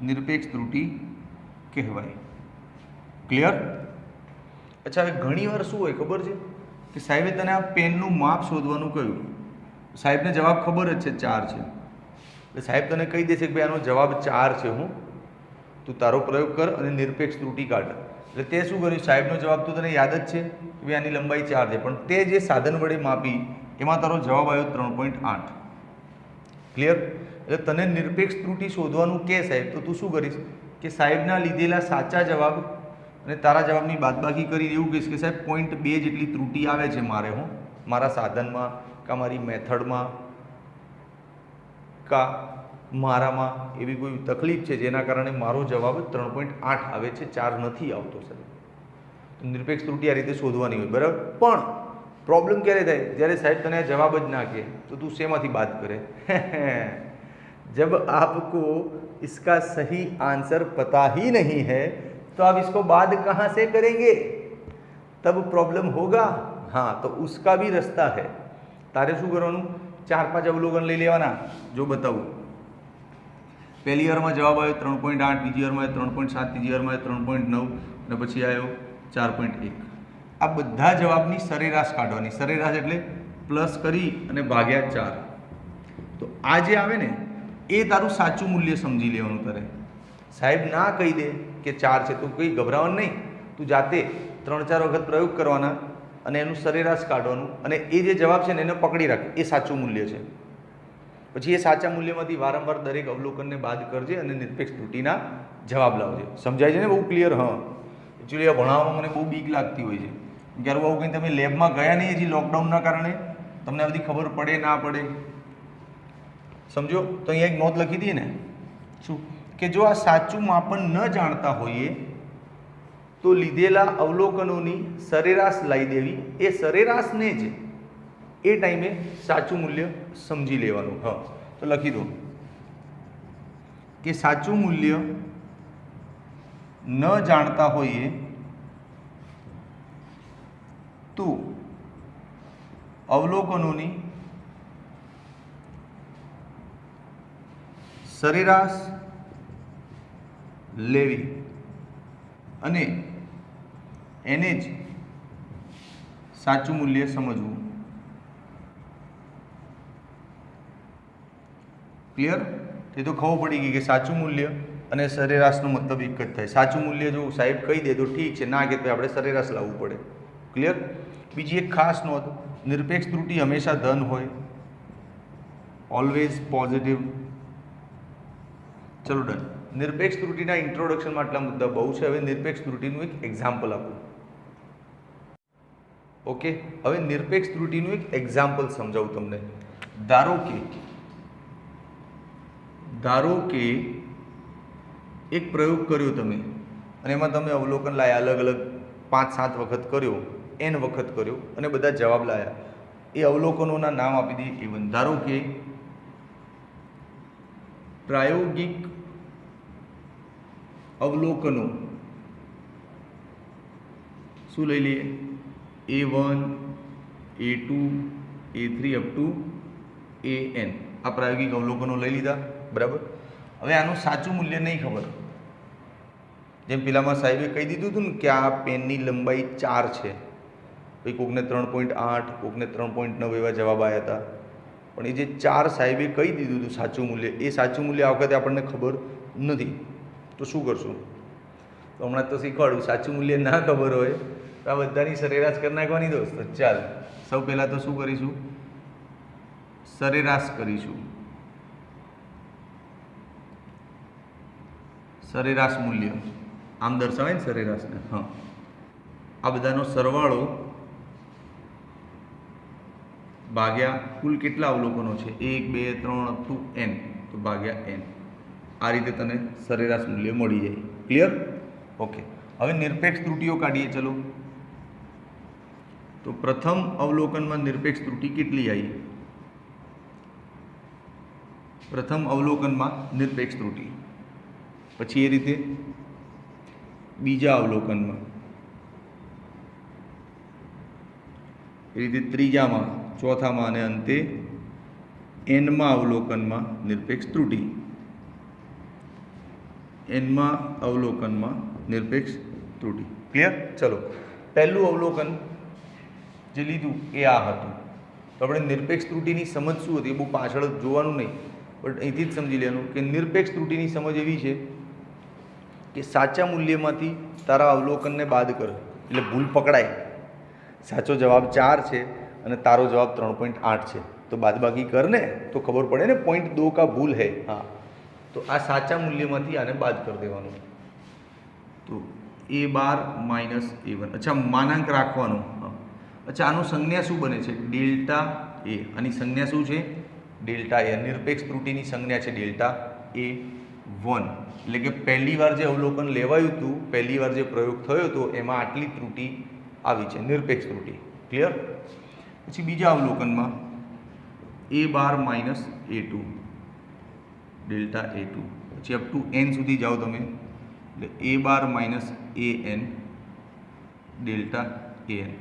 નિરપેક્ષ ત્રુટિ કહેવાય. ક્લિયર? અચ્છા, હવે ઘણી વાર શું હોય ખબર છે કે સાહેબે તને આ પેનનું માપ શોધવાનું કહ્યું, સાહેબને જવાબ ખબર જ છે 4 છે, એટલે સાહેબ તને કહી દેશે કે ભાઈ આનો જવાબ 4 છે, હું તું તારો પ્રયોગ કર અને નિરપેક્ષ ત્રુટિ કાઢ. એટલે તે શું કર્યું? સાહેબનો જવાબ તો તને યાદ જ છે કે ભાઈ આની લંબાઈ 4 છે, પણ તે જે સાધન વડે માપી એમાં તારો જવાબ આવ્યો 3.8. ક્લિયર? એટલે તને નિરપેક્ષ ત્રુટિ શોધવાનું કે સાહેબ, તો તું શું કરીશ કે સાહેબના લીધેલા સાચા જવાબ અને તારા જવાબની બાદબાકી કરીને એવું કહીશ કે સાહેબ 0.2 જેટલી ત્રુટિ આવે છે મારે, હું મારા સાધનમાં કા મારી મેથડમાં કા મારામાં એવી કોઈ તકલીફ છે જેના કારણે મારો જવાબ 3.8 આવે છે, 4 નથી આવતો સાહેબ. તો નિરપેક્ષ ત્રુટિ આ રીતે શોધવાની હોય, બરાબર. પણ પ્રોબ્લેમ ક્યારે થાય? જ્યારે સાહેબ તને જવાબ જ ના કહે તો તું શેમાંથી બાદ કરે? जब आपको इसका सही आंसर पता ही नहीं है तो आप इसको बाद कहाँ से करेंगे? तब प्रॉब्लम होगा. हाँ, तो उसका भी रास्ता है. तारे શું કરવાનું? 4-5 અવલોકન લઈ લેવાના. જો બતાવું, પહેલી વારમાં જવાબ આવ્યો 3.8, બીજી વારમાં 3.7, ત્રીજી વારમાં 3.9 અને પછી આવ્યો 4.1. આ બધા જવાબની સરેરાશ કાઢવાની. સરેરાશ એટલે પ્લસ કરી અને ભાગ્યા 4. તો આ જે આવે ને એ તારું સાચું મૂલ્ય સમજી લેવાનું. તારે સાહેબ ના કહી દે કે 4 છે તો કંઈ ગભરાવાનું નહીં. તું જાતે 3-4 વખત પ્રયોગ કરવાના અને એનું સરેરાશ કાઢવાનું અને એ જે જવાબ છે ને એને પકડી રાખ, એ સાચું મૂલ્ય છે. પછી એ સાચા મૂલ્યમાંથી વારંવાર દરેક અવલોકનને બાદ કરજે અને નિરપેક્ષ ત્રુટિના જવાબ લાવજે. સમજાય છે ને? બહુ ક્લિયર? હા, એકચ્યુઅલી આ ભણાવવામાં મને બહુ બીક લાગતી હોય છે. ક્યારેક આવું કંઈ તમે લેબમાં ગયા નહીં હજી લોકડાઉનના કારણે, તમને બધી ખબર પડે ના પડે, સમજો. તો અહીંયા એક નોંધ લખી દઈએ ને, શું કે જો આ સાચું માપન ન જાણતા હોઈએ તો લીધેલા અવલોકનોની સરેરાશ લાવી દેવી, એ સરેરાશને જ એ ટાઈમે સાચું મૂલ્ય સમજી લેવાનું. હા, તો લખી દો કે સાચું મૂલ્ય ન જાણતા હોઈએ તો અવલોકનોની સરેરાશ લેવી અને એને જ સાચું મૂલ્ય સમજવું. ક્લિયર? તે તો ખબર પડી ગઈ કે સાચું મૂલ્ય અને સરેરાશનો મતલબ એક જ થાય. સાચું મૂલ્ય જો સાહેબ કહી દે તો ઠીક છે, ના કે આપણે સરેરાશ લાવવું પડે. ક્લિયર? બીજી એક ખાસ નોંધ, નિરપેક્ષ ત્રુટિ હંમેશા ધન હોય, ઓલવેઝ પોઝિટિવ. ચલો ડન. નિરપેક્ષ ત્રુટિના ઇન્ટ્રોડક્શનમાં આટલા મુદ્દા બહુ છે. હવે નિરપેક્ષ ત્રુટિનું એક એક્ઝામ્પલ આપું. ઓકે, હવે નિરપેક્ષ ત્રુટિનું એક એક્ઝામ્પલ સમજાવું તમને. ધારો કે એક પ્રયોગ કર્યો તમે અને એમાં તમે અવલોકન લાયા, અલગ અલગ 5-7 વખત કર્યો, n વખત કર્યો અને બધા જવાબ લાયા. એ અવલોકનોના નામ આપી દઈએ A1. ધારો કે પ્રાયોગિક અવલોકનો શું લઈ લઈએ? A1, A2, A3 up to AN. આ પ્રાયોગિક અવલોકનો લઈ લીધા, બરાબર. હવે આનું સાચું મૂલ્ય નહીં ખબર. જેમ પેલામાં સાહેબે કહી દીધું હતું ને કે આ પેનની લંબાઈ 4 છે, ભાઈ કોકને 3.8, કોકને 3.9 એવા જવાબ આવ્યા હતા. પણ એ જે 4 સાહેબે કહી દીધું હતું સાચું મૂલ્ય, એ સાચું મૂલ્ય આ વખતે આપણને ખબર નથી. તો શું કરશું? તો હમણાં તો શીખવાડું, સાચું મૂલ્ય ના ખબર હોય તો આ બધાની સરેરાશ કરી નાખવાની દોસ્ત. ચાલ, સૌ પહેલાં તો શું કરીશું? સરેરાશ કરીશું. સરેરાશ મૂલ્ય આમ દર્શાવાય ને સરેરાશને. હા, આ બધાનો સરવાળો ભાગ્યા કુલ કેટલા અવલોકનો છે, 1, 2, 3 અપ ટુ n, તો ભાગ્યા n. આ રીતે તને સરેરાશ મૂલ્ય મળી જાય. ક્લિયર? ઓકે. હવે નિરપેક્ષ ત્રુટિઓ કાઢીએ. ચલો, તો પ્રથમ અવલોકનમાં નિરપેક્ષ ત્રુટિ કેટલી આવી? પ્રથમ અવલોકનમાં નિરપેક્ષ ત્રુટિ, પછી એ રીતે બીજા અવલોકનમાં, એ રીતે ત્રીજામાં, ચોથામાં અને અંતે nમાં અવલોકનમાં નિરપેક્ષ ત્રુટિ. nમાં અવલોકનમાં નિરપેક્ષ ત્રુટિ. ક્લિયર? ચલો, પહેલું અવલોકન જે લીધું એ આ હતું. તો આપણે નિરપેક્ષ ત્રુટિની સમજ શું હતી એ બહુ પાછળ જોવાનું નહીં, બટ અહીંથી જ સમજી લેવાનું કે નિરપેક્ષ ત્રુટિની સમજ એવી છે કે સાચા મૂલ્યમાંથી તારા અવલોકનને બાદ કર એટલે ભૂલ પકડાય. સાચો જવાબ 4 છે અને તારો જવાબ 3.8 છે, તો બાદબાકી કર ને તો ખબર પડે ને, 0.2 કા ભૂલ હૈ. હા, તો આ સાચા મૂલ્યમાંથી આને બાદ કરી દેવાનું. તો A12 માઇનસ A1. અચ્છા, માનાંક રાખવાનો. હા, અચ્છા, આનું સંજ્ઞા શું બને છે? Delta A. આની સંજ્ઞા શું છે? Delta A. નિરપેક્ષ ત્રુટિની સંજ્ઞા છે ડેલ્ટા A1. એટલે કે પહેલી વાર જે અવલોકન લેવાયું હતું, પહેલી વાર જે પ્રયોગ થયો હતો એમાં આટલી ત્રુટિ આવી છે, નિરપેક્ષ ત્રુટિ. ક્લિયર? પછી બીજા અવલોકનમાં A12 minus A2, delta A2. પછી અપ ટુ n સુધી જાઓ તમે, એટલે A12 minus AN, delta AN.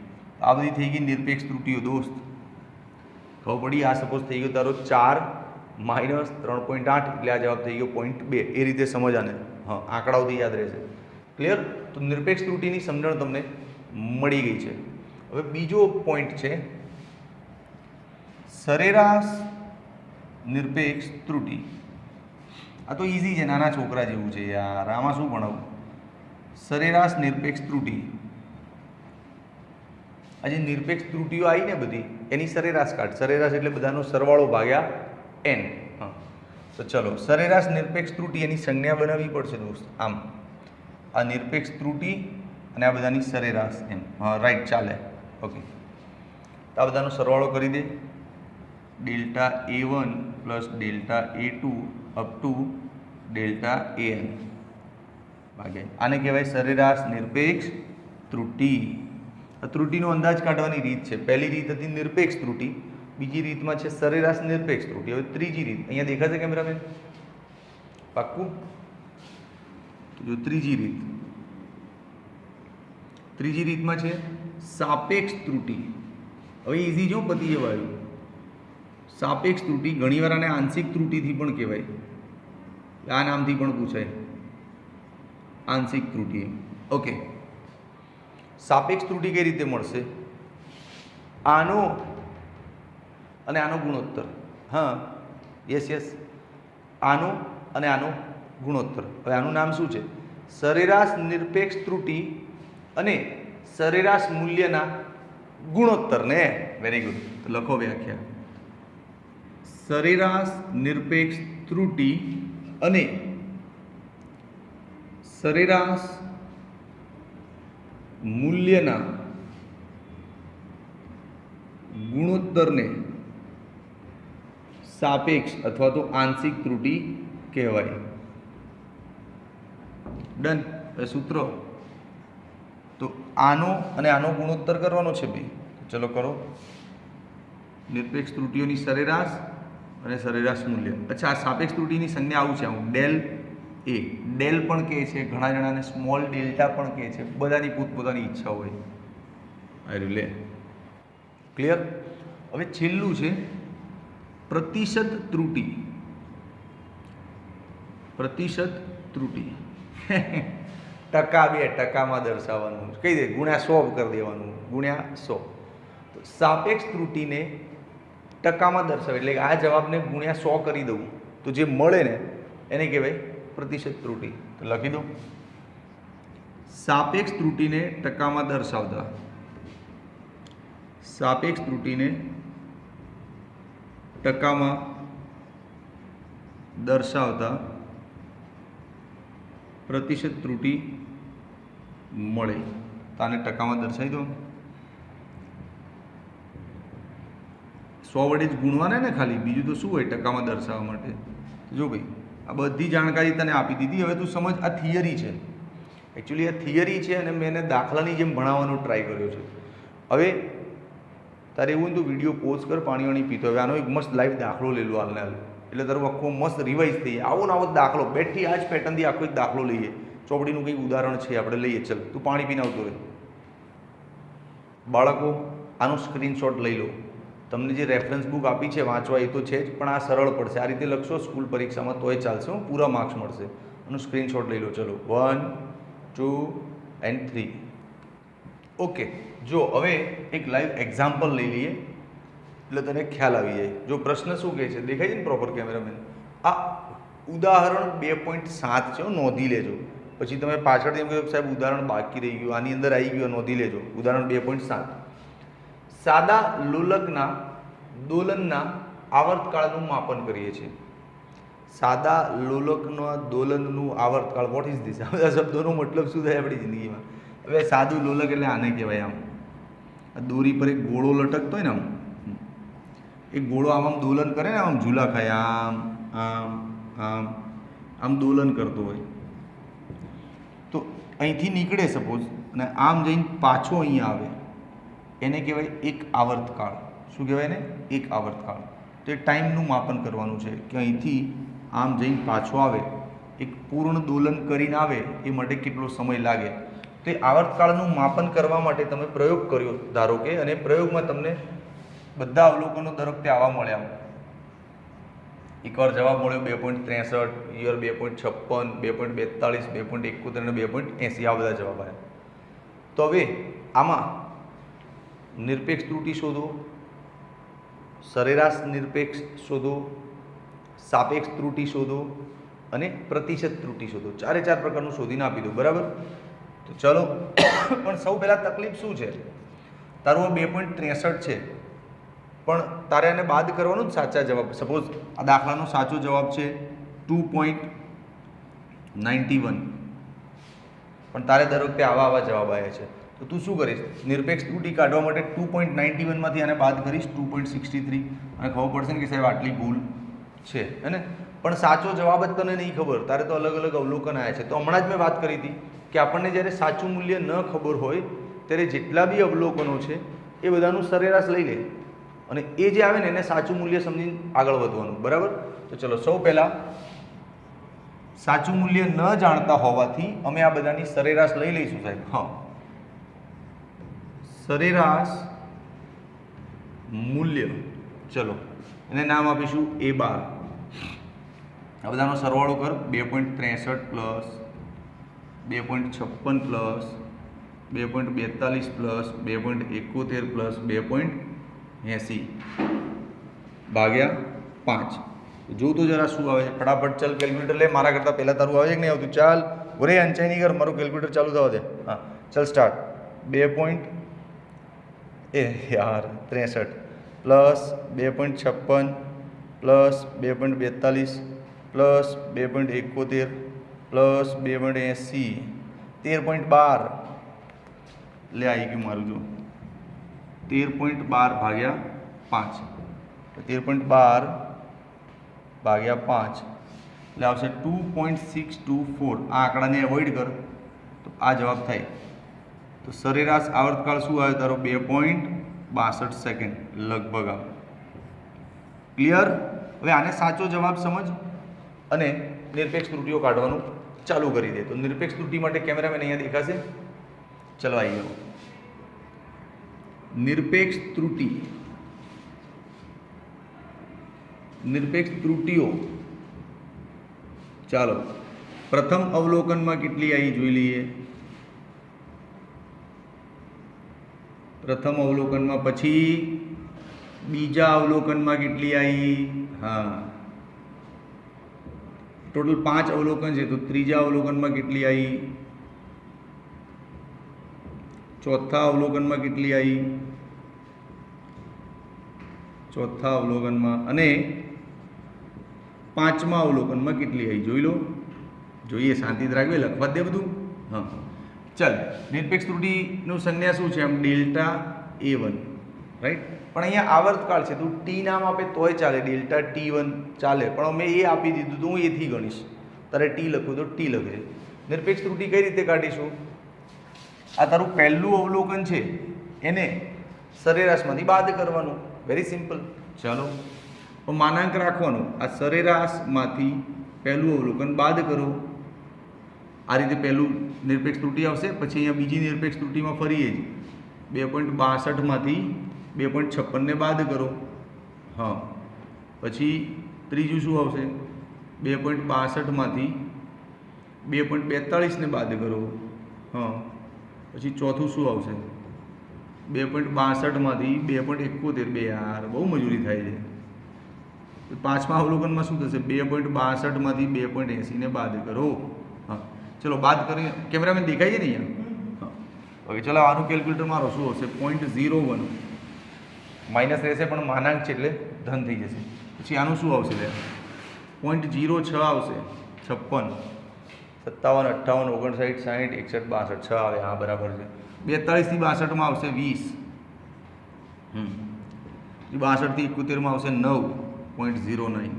આ બધી થઈ ગઈ નિરપેક્ષ ત્રુટિઓ દોસ્ત. ખબર પડી? આ સપોઝ થઈ ગયો તારો 4 માઇનસ 3.8, એટલે આ જવાબ થઈ ગયો 0.2. એ રીતે સમજ આને. હા, આંકડાઓથી યાદ રહેશે. ક્લિયર? તો નિરપેક્ષ ત્રુટિની સમજણ તમને મળી ગઈ છે. હવે બીજો પોઈન્ટ છે સરેરાશ નિરપેક્ષ ત્રુટિ. આ તો ઇઝી છે, નાના છોકરા જેવું છે યાર, આમાં શું ભણાવું? સરેરાશ નિરપેક્ષ ત્રુટિ. આ જે નિરપેક્ષ ત્રુટિઓ આવી ને બધી, એની સરેરાશ કાઢ. સરેરાશ એટલે બધાનો સરવાળો ભાગ્યા n. હા, તો ચલો, સરેરાશ નિરપેક્ષ ત્રુટિ એની સંજ્ઞા બનાવવી પડશે દોસ્ત. આમ આ નિરપેક્ષ ત્રુટિ અને આ બધાની સરેરાશ એમ. હા, રાઈટ, ચાલે. ઓકે, તો આ બધાનો સરવાળો કરી દે. Delta A1 plus delta A2 up to delta AN ભાગ્યા. આને કહેવાય સરેરાશ નિરપેક્ષ ત્રુટિ. આ ત્રુટિનો અંદાજ કાઢવાની રીત છે. પહેલી રીત હતી નિરપેક્ષ ત્રુટિ, બીજી રીતમાં છે સરેરાશ નિરપેક્ષ ત્રુટિ. હવે ત્રીજી રીત અહીંયા દેખાશે કેમેરામેન? પાક્કું? તો જો ત્રીજી રીત, ત્રીજી રીતમાં છે સાપેક્ષ ત્રુટિ. હવે ઇઝી જો પતી જવાયું. સાપેક્ષ ત્રુટિ, ઘણીવાર આને આંશિક ત્રુટિથી પણ કહેવાય, આ નામથી પણ પૂછાય, આંશિક ત્રુટિ. ઓકે, સાપેક્ષ ત્રુટિ કઈ રીતે મળશે? આનો અને આનો ગુણોત્તર. હા, યસ, આનો અને આનો ગુણોત્તર. હવે આનું નામ શું છે? સરેરાશ નિરપેક્ષ ત્રુટિ અને સરેરાશ મૂલ્યના ગુણોત્તર ને, વેરી ગુડ. તો લખો વ્યાખ્યા. સરેરાશ નિરપેક્ષ ત્રુટિ અને સરેરાશ મૂલ્યના ગુણોત્તરને સાપેક્ષ અથવા તો આંશિક ત્રુટિ કહેવાય. ડન. સૂત્ર તો આનો અને આનો ગુણોત્તર કરવાનો છે ભાઈ. ચલો કરો. નિરપેક્ષ ત્રુટિઓની સરેરાશ અને સરેરાશ મૂલ્ય. અચ્છા, આ સાપેક્ષ ત્રુટિની સંજ્ઞા આવું છે, આવું ડેલ એ. ડેલ પણ કહે છે, ઘણા જણાને સ્મોલ ડેલ્ટા પણ કહે છે. બધાની પોતપોતાની ઈચ્છા હોય. આર્યું લે. ક્લિયર? હવે છેલ્લું છે પ્રતિશત ત્રુટિ. પ્રતિશત ત્રુટિ ટકા, 2% દર્શાવવાનું. કહી દે ગુણ્યા 100 કરી દેવાનું, ગુણ્યા 100. તો સાપેક્ષ ત્રુટિને ટકામાં દર્શાવે, એટલે આ જવાબને ગુણ્યા 100 કરી દઉં તો જે મળે ને એને કહેવાય પ્રતિશત ત્રુટિ. તો લખી દો. સાપેક્ષ ત્રુટિને ટકામાં દર્શાવતા, સાપેક્ષ ત્રુટિને ટકામાં દર્શાવતા પ્રતિશત ત્રુટિ મળે. તો આને ટકામાં દર્શાવી દો. 100 વડે જ ગુણવાના ને ખાલી, બીજું તો શું હોય ટકામાં દર્શાવવા માટે. જો ભાઈ, આ બધી જાણકારી તને આપી દીધી. હવે તું સમજ, આ થિયરી છે. એકચ્યુઅલી આ થિયરી છે અને મેં એને દાખલાની જેમ ભણાવવાનો ટ્રાય કર્યો છે. હવે તારે એવું તો વિડીયો પોઝ કર, પાણી વાણી પીતો. હવે આનો એક મસ્ત લાઈવ દાખલો લઈ લો હાલને હાલ, એટલે તારું આખો મસ્ત રિવાઇઝ થઈ જાય. આવો ને આવો દાખલો બેઠી આ જ પેટર્નથી આખો એક દાખલો લઈએ. ચોપડીનું કંઈક ઉદાહરણ છે, આપણે લઈએ. ચલ તું પાણી પીને આવતો રહે. બાળકો આનો સ્ક્રીનશોટ લઈ લો. તમને જે રેફરન્સ બુક આપી છે વાંચવા એ તો છે જ, પણ આ સરળ પડશે. આ રીતે લખશો સ્કૂલ પરીક્ષામાં તોય ચાલશે, પૂરા માર્ક્સ મળશે. આનું સ્ક્રીનશોટ લઈ લો. ચલો 1, 2 and 3. ઓકે, જો હવે એક લાઈવ એક્ઝામ્પલ લઈ લઈએ એટલે તને ખ્યાલ આવી જાય. જો પ્રશ્ન શું કહે છે દેખાય છે ને પ્રોપર કેમેરામેન? આ ઉદાહરણ 2.7 છે, નોંધી લેજો. પછી તમે પાછળથી એમ કહો સાહેબ ઉદાહરણ બાકી રહી ગયું, આની અંદર આવી ગયું, નોંધી લેજો. ઉદાહરણ 2.7. સાદા લોલકના દોલનના આવર્તકાળનું માપન કરીએ છીએ. સાદા લોલકના દોલનનું આવર્તકાળ, વોટ ઇઝ ધીસ? આ બધા શબ્દોનો મતલબ શું થાય આપણી જિંદગીમાં? હવે સાદું લોલક એટલે આને કહેવાય. આમ દોરી પર એક ગોળો લટકતો હોય ને, આમ એક ગોળો આમ આમ દોલન કરે ને, આમ ઝૂલા ખાય, આમ આમ આમ આમ દોલન કરતો હોય. તો અહીંથી નીકળે સપોઝ અને આમ જઈને પાછો અહીંયા આવે, એને કહેવાય એક આવર્તકાળ. શું કહેવાય ને? એક આવર્તકાળ. તો એ ટાઈમનું માપન કરવાનું છે કે અહીંથી આમ જઈને પાછો આવે, એક પૂર્ણ દોલન કરીને આવે એ માટે કેટલો સમય લાગે. તો એ આવર્તકાળનું માપન કરવા માટે તમે પ્રયોગ કર્યો ધારો કે, અને પ્રયોગમાં તમને બધા અવલોકનો દર વખતે આવા મળ્યા. એકવાર જવાબ મળ્યો 2.63, યર 2.56, 2.42, 2.71 અને 2.80. આ બધા જવાબ આવ્યા. તો હવે આમાં નિરપેક્ષ ત્રુટિ શોધો, સરેરાશ નિરપેક્ષ શોધો, સાપેક્ષ ત્રુટિ શોધો અને પ્રતિશત ત્રુટિ શોધો. 4 પ્રકારનું શોધીને આપી દો. બરાબર? તો ચલો, પણ સૌ પહેલાં તકલીફ શું છે? તારું આ 2.63 છે, પણ તારે એને બાદ કરવાનું જ સાચા જવાબ. સપોઝ આ દાખલાનો સાચો જવાબ છે 2.91, પણ તારે દર વખતે આવા જવાબ આવ્યા છે. તો તું શું કરીશ? નિરપેક્ષ ત્રુટિ કાઢવા માટે 2.91માંથી આને બાદ કરીશ 2.63, અને ખબર પડશે ને કે સાહેબ આટલી ભૂલ છે, હે ને? પણ સાચો જવાબ જ તને નહીં ખબર, તારે તો અલગ અલગ અવલોકન આવ્યા છે. તો હમણાં જ મેં વાત કરી હતી કે આપણને જ્યારે સાચું મૂલ્ય ન ખબર હોય ત્યારે જેટલા બી અવલોકનો છે એ બધાનું સરેરાશ લઈ લે, અને એ જે આવે ને એને સાચું મૂલ્ય સમજીને આગળ વધવાનું. બરાબર? તો ચલો, સૌ પહેલાં સાચું મૂલ્ય ન જાણતા હોવાથી અમે આ બધાની સરેરાશ લઈ લઈશું સાહેબ. હા, સરેરાશ મૂલ્ય, ચલો એને નામ આપીશું A12. આ બધાનો સરવાળો કર. 2.63 પ્લસ 2.56 પ્લસ 2.42 પ્લસ 2.71 પ્લસ 2.80 ભાગ્યા 5. જો તો જરા શું આવે છે ફટાફટ. ચાલ કેલ્ક્યુલેટર લે. મારા કરતાં પહેલાં તારું આવે છે કે નહીં આવતું? ચાલ ઓરે અંચાઈ નહીં કર, મારું કેલ્ક્યુલેટર ચાલુ થવા દે. હા ચાલ સ્ટાર્ટ. 2.63 એ યાર 63 પ્લસ 2.56 પ્લસ 2.42 પ્લસ 2.71 પ્લસ 2.80 13.12 લે આવી ગયું મારું જો 13.12 ભાગ્યા 5 13.12 ભાગ્યા 5 એટલે આવશે 2.624 આ આંકડાને એવોઇડ કર તો આ જવાબ થાય તો સરેરાશ આવર્તકાળ શું આવે તારો 2.62 સેકન્ડ લગભગ આવે ક્લિયર હવે આને સાચો જવાબ સમજ અને નિરપેક્ષ ત્રુટીઓ કાઢવાનું ચાલુ કરી દે તો નિરપેક્ષ ત્રુટી માટે કેમેરામેન અહીંયા દેખાશે ચલો આવી જાઓ નિરપેક્ષ ત્રુટીઓ ચાલો પ્રથમ અવલોકનમાં કેટલી આવી જોઈ લઈએ પ્રથમ અવલોકનમાં પછી બીજા અવલોકનમાં કેટલી આવી હા ટોટલ 5 અવલોકન છે તો ત્રીજા અવલોકનમાં કેટલી આવી ચોથા અવલોકનમાં કેટલી આવી ચોથા અવલોકનમાં અને પાંચમા અવલોકનમાં કેટલી આવી જોઈ લો જોઈએ શાંતિથી રાખવી લખવા દે બધું હા ચાલ નિરપેક્ષ ત્રુટીનું સંજ્ઞા શું છે આમ ડેલ્ટા A1 રાઈટ પણ અહીંયા આવર્તકાળ છે તું ટી નામ આપે તોય ચાલે ડેલ્ટા T1 ચાલે પણ મેં એ આપી દીધું તો હું એથી ગણીશ તારે ટી લખવું તો ટી લખજે નિરપેક્ષ ત્રુટી કઈ રીતે કાઢીશું આ તારું પહેલું અવલોકન છે એને સરેરાશમાંથી બાદ કરવાનું વેરી સિમ્પલ ચાલો તો માનાંક રાખવાનું આ સરેરાશમાંથી પહેલું અવલોકન બાદ કરો આ રીતે પહેલું નિરપેક્ષ ત્રુટી આવશે પછી અહીંયા બીજી નિરપેક્ષ ત્રુટીમાં ફરીએ જ 2.62માંથી 2.56 ને બાદ કરો હા પછી ત્રીજું શું આવશે 2.62માંથી 2.42 ને બાદ કરો હા પછી ચોથું શું આવશે 2.62માંથી 2.71 બે યાર બહુ મજૂરી થાય છે પાંચમા અવલોકનમાં શું થશે 2.62માંથી 2.80 ને બાદ કરો હા ચલો બાદ કરી કેમેરામેન દેખાય છે ને અહીંયા હા ઓકે ચલો આનું કેલ્ક્યુલેટર મારો શું હશે 0.01 માઇનસ રહેશે પણ માનાંક છે એટલે ધન થઈ જશે પછી આનું શું આવશે લે 0.06 આવશે 56 57 58 59 60 61 62 6 આવે હા બરાબર છે 42 થી 62 આવશે 20 62 થી 71 આવશે 9.09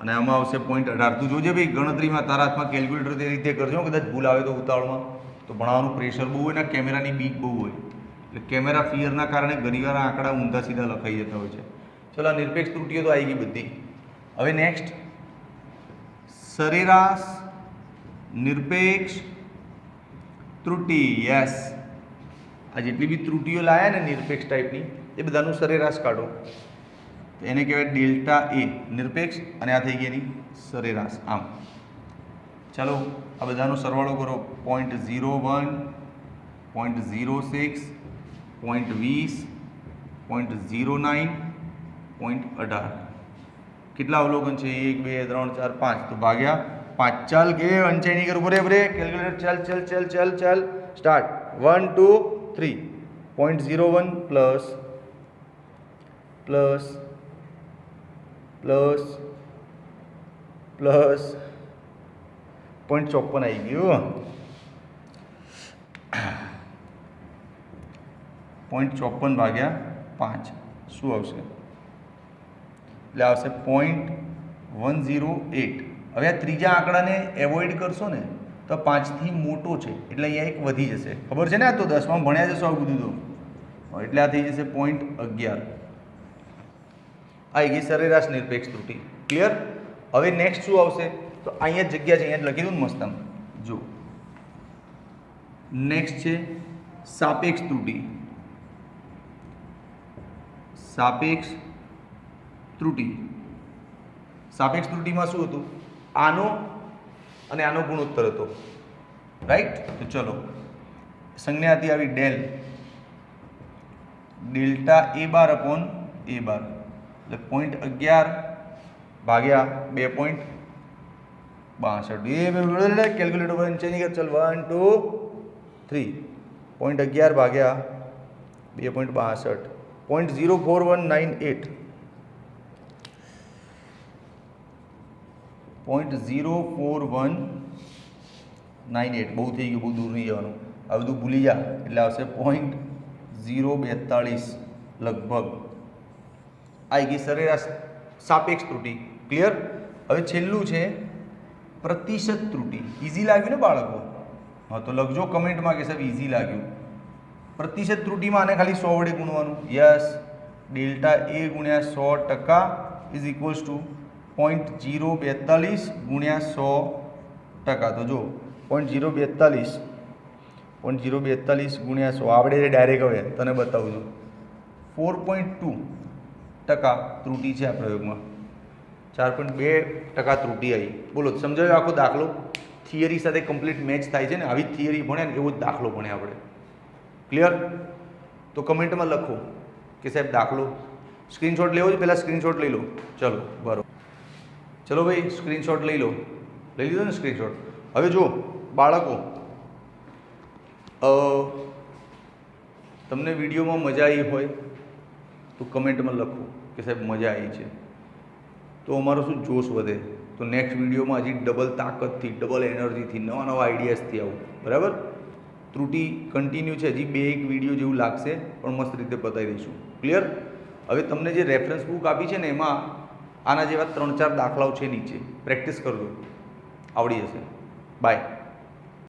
અને આમાં આવશે 0.18 તું જોજે ભાઈ ગણતરીમાં તારા હાથમાં કેલ્ક્યુલેટર તે રીતે કરજો કદાચ ભૂલ આવે તો ઉતાવળમાં તો ભણાવવાનું પ્રેશર બહુ હોય ને કેમેરાની બીક બહુ હોય એટલે કેમેરા ફિયરના કારણે ઘણીવાર આંકડા ઊંધા સીધા લખાઈ જતા હોય છે ચલો આ નિરપેક્ષ ત્રુટીઓ તો આવી ગઈ બધી હવે નેક્સ્ટ સરેરાશ નિરપેક્ષ ત્રુટી યસ આ જેટલી બી ત્રુટીઓ લાયા ને નિરપેક્ષ ટાઈપની એ બધાનું સરેરાશ કાઢો એને કહેવાય ડેલ્ટા એ નિરપેક્ષ અને આ થઈ ગઈ એની સરેરાશ આમ ચાલો આ બધાનો સરવાળો કરો 0.01 0.06 0.20 0.09 0.18 કેટલા અવલોકન છે 1 2 3 4 5 તો ભાગ્યા 5 ચાલ કે વંચાઈ નહીં કરું બરાબર કેલ્ક્યુલેટર ચાલ સ્ટાર્ટ 1 2 3 0.01 પ્લસ 0.54 આવી ગયું 0.54 ભાગ્યા 5 શું આવશે એટલે આવશે 0.108 હવે આ ત્રીજા આંકડાને એવોઇડ કરશો ને તો 5 થી મોટો છે એટલે અહીંયા એક વધી જશે ખબર છે ને આ તો 10માં ભણ્યા જશો આવું બધું તો એટલે આ થઈ જશે 0.11 આવી ગઈ સરેરાશ નિરપેક્ષ ત્રુટી ક્લિયર હવે નેક્સ્ટ શું આવશે તો અહીંયા જગ્યા છે અહીંયા લખી દઉં ને મસ્ત જો નેક્સ્ટ છે સાપેક્ષ ત્રુટી સાપેક્ષ ત્રુટીમાં શું હતું આનો અને આનો ગુણોત્તર હતો રાઈટ તો ચલો સંજ્ઞા હતી આવી delta A bar upon A બાર એટલે 0.11 ભાગ્યા 2.62 એ કેલ્ક્યુલેટર પર ચેન્જ કર ચલ 1 2 3 0.11 ભાગ્યા 2.62 0.04198 0.04198 બહુ થઈ ગયું, બહુ દૂર નહીં જવાનું, આ બધું ભૂલી જા એટલે આવશે 0.042 લગભગ આવી ગઈ સરેરાશ સાપેક્ષ ત્રુટિ. ક્લિયર? હવે છેલ્લું છે પ્રતિશત ત્રુટિ. ઇઝી લાગ્યું ને બાળકો? હા તો લખજો કમેન્ટમાં કે સાહેબ ઇઝી લાગ્યું. પ્રતિશત ત્રુટિમાં આને ખાલી 100 વડે ગુણવાનું. યસ, ડેલ્ટા એ ગુણ્યા 100% ઇઝ ઇક્વલ્સ ટુ 0.042 ગુણ્યા 100%. તો જો 0.042 ગુણ્યા 100 આવડે છે ડાયરેક્ટ. હવે તને બતાવું છું 4.2% ત્રુટિ છે આ પ્રયોગમાં. 4.2% ત્રુટિ આવી. બોલો સમજાયો આખો દાખલો? થિયરી સાથે કમ્પ્લીટ મેચ થાય છે ને? આવી થિયરી ભણ્યા ને એવો જ દાખલો ભણ્યા આપણે. ક્લિયર? તો કમેન્ટમાં લખો કે સાહેબ દાખલો સ્ક્રીનશોટ લેવો છે. પહેલાં સ્ક્રીનશોટ લઈ લો. ચલો બરાબર, ચલો ભાઈ સ્ક્રીનશોટ લઈ લો. લઈ લીધો ને સ્ક્રીનશોટ? હવે જો બાળકો, તમને વિડીયોમાં મજા આવી હોય તો કમેન્ટમાં લખો કે સાહેબ મજા આવી છે, તો અમારો શું જોશ વધે. તો નેક્સ્ટ વિડીયોમાં હજી ડબલ તાકાતથી, ડબલ એનર્જીથી, નવા નવા આઈડિયાઝથી આવું. બરાબર? ત્રુટિ કન્ટિન્યુ છે, હજી 2-1 વિડીયો જેવું લાગશે પણ મસ્ત રીતે બતાવી દઈશું. ક્લિયર? હવે તમને જે રેફરન્સ બુક આપી છે ને એમાં આના જેવા 3-4 દાખલાઓ છે નીચે, પ્રેક્ટિસ કરજો, આવડી જશે. બાય.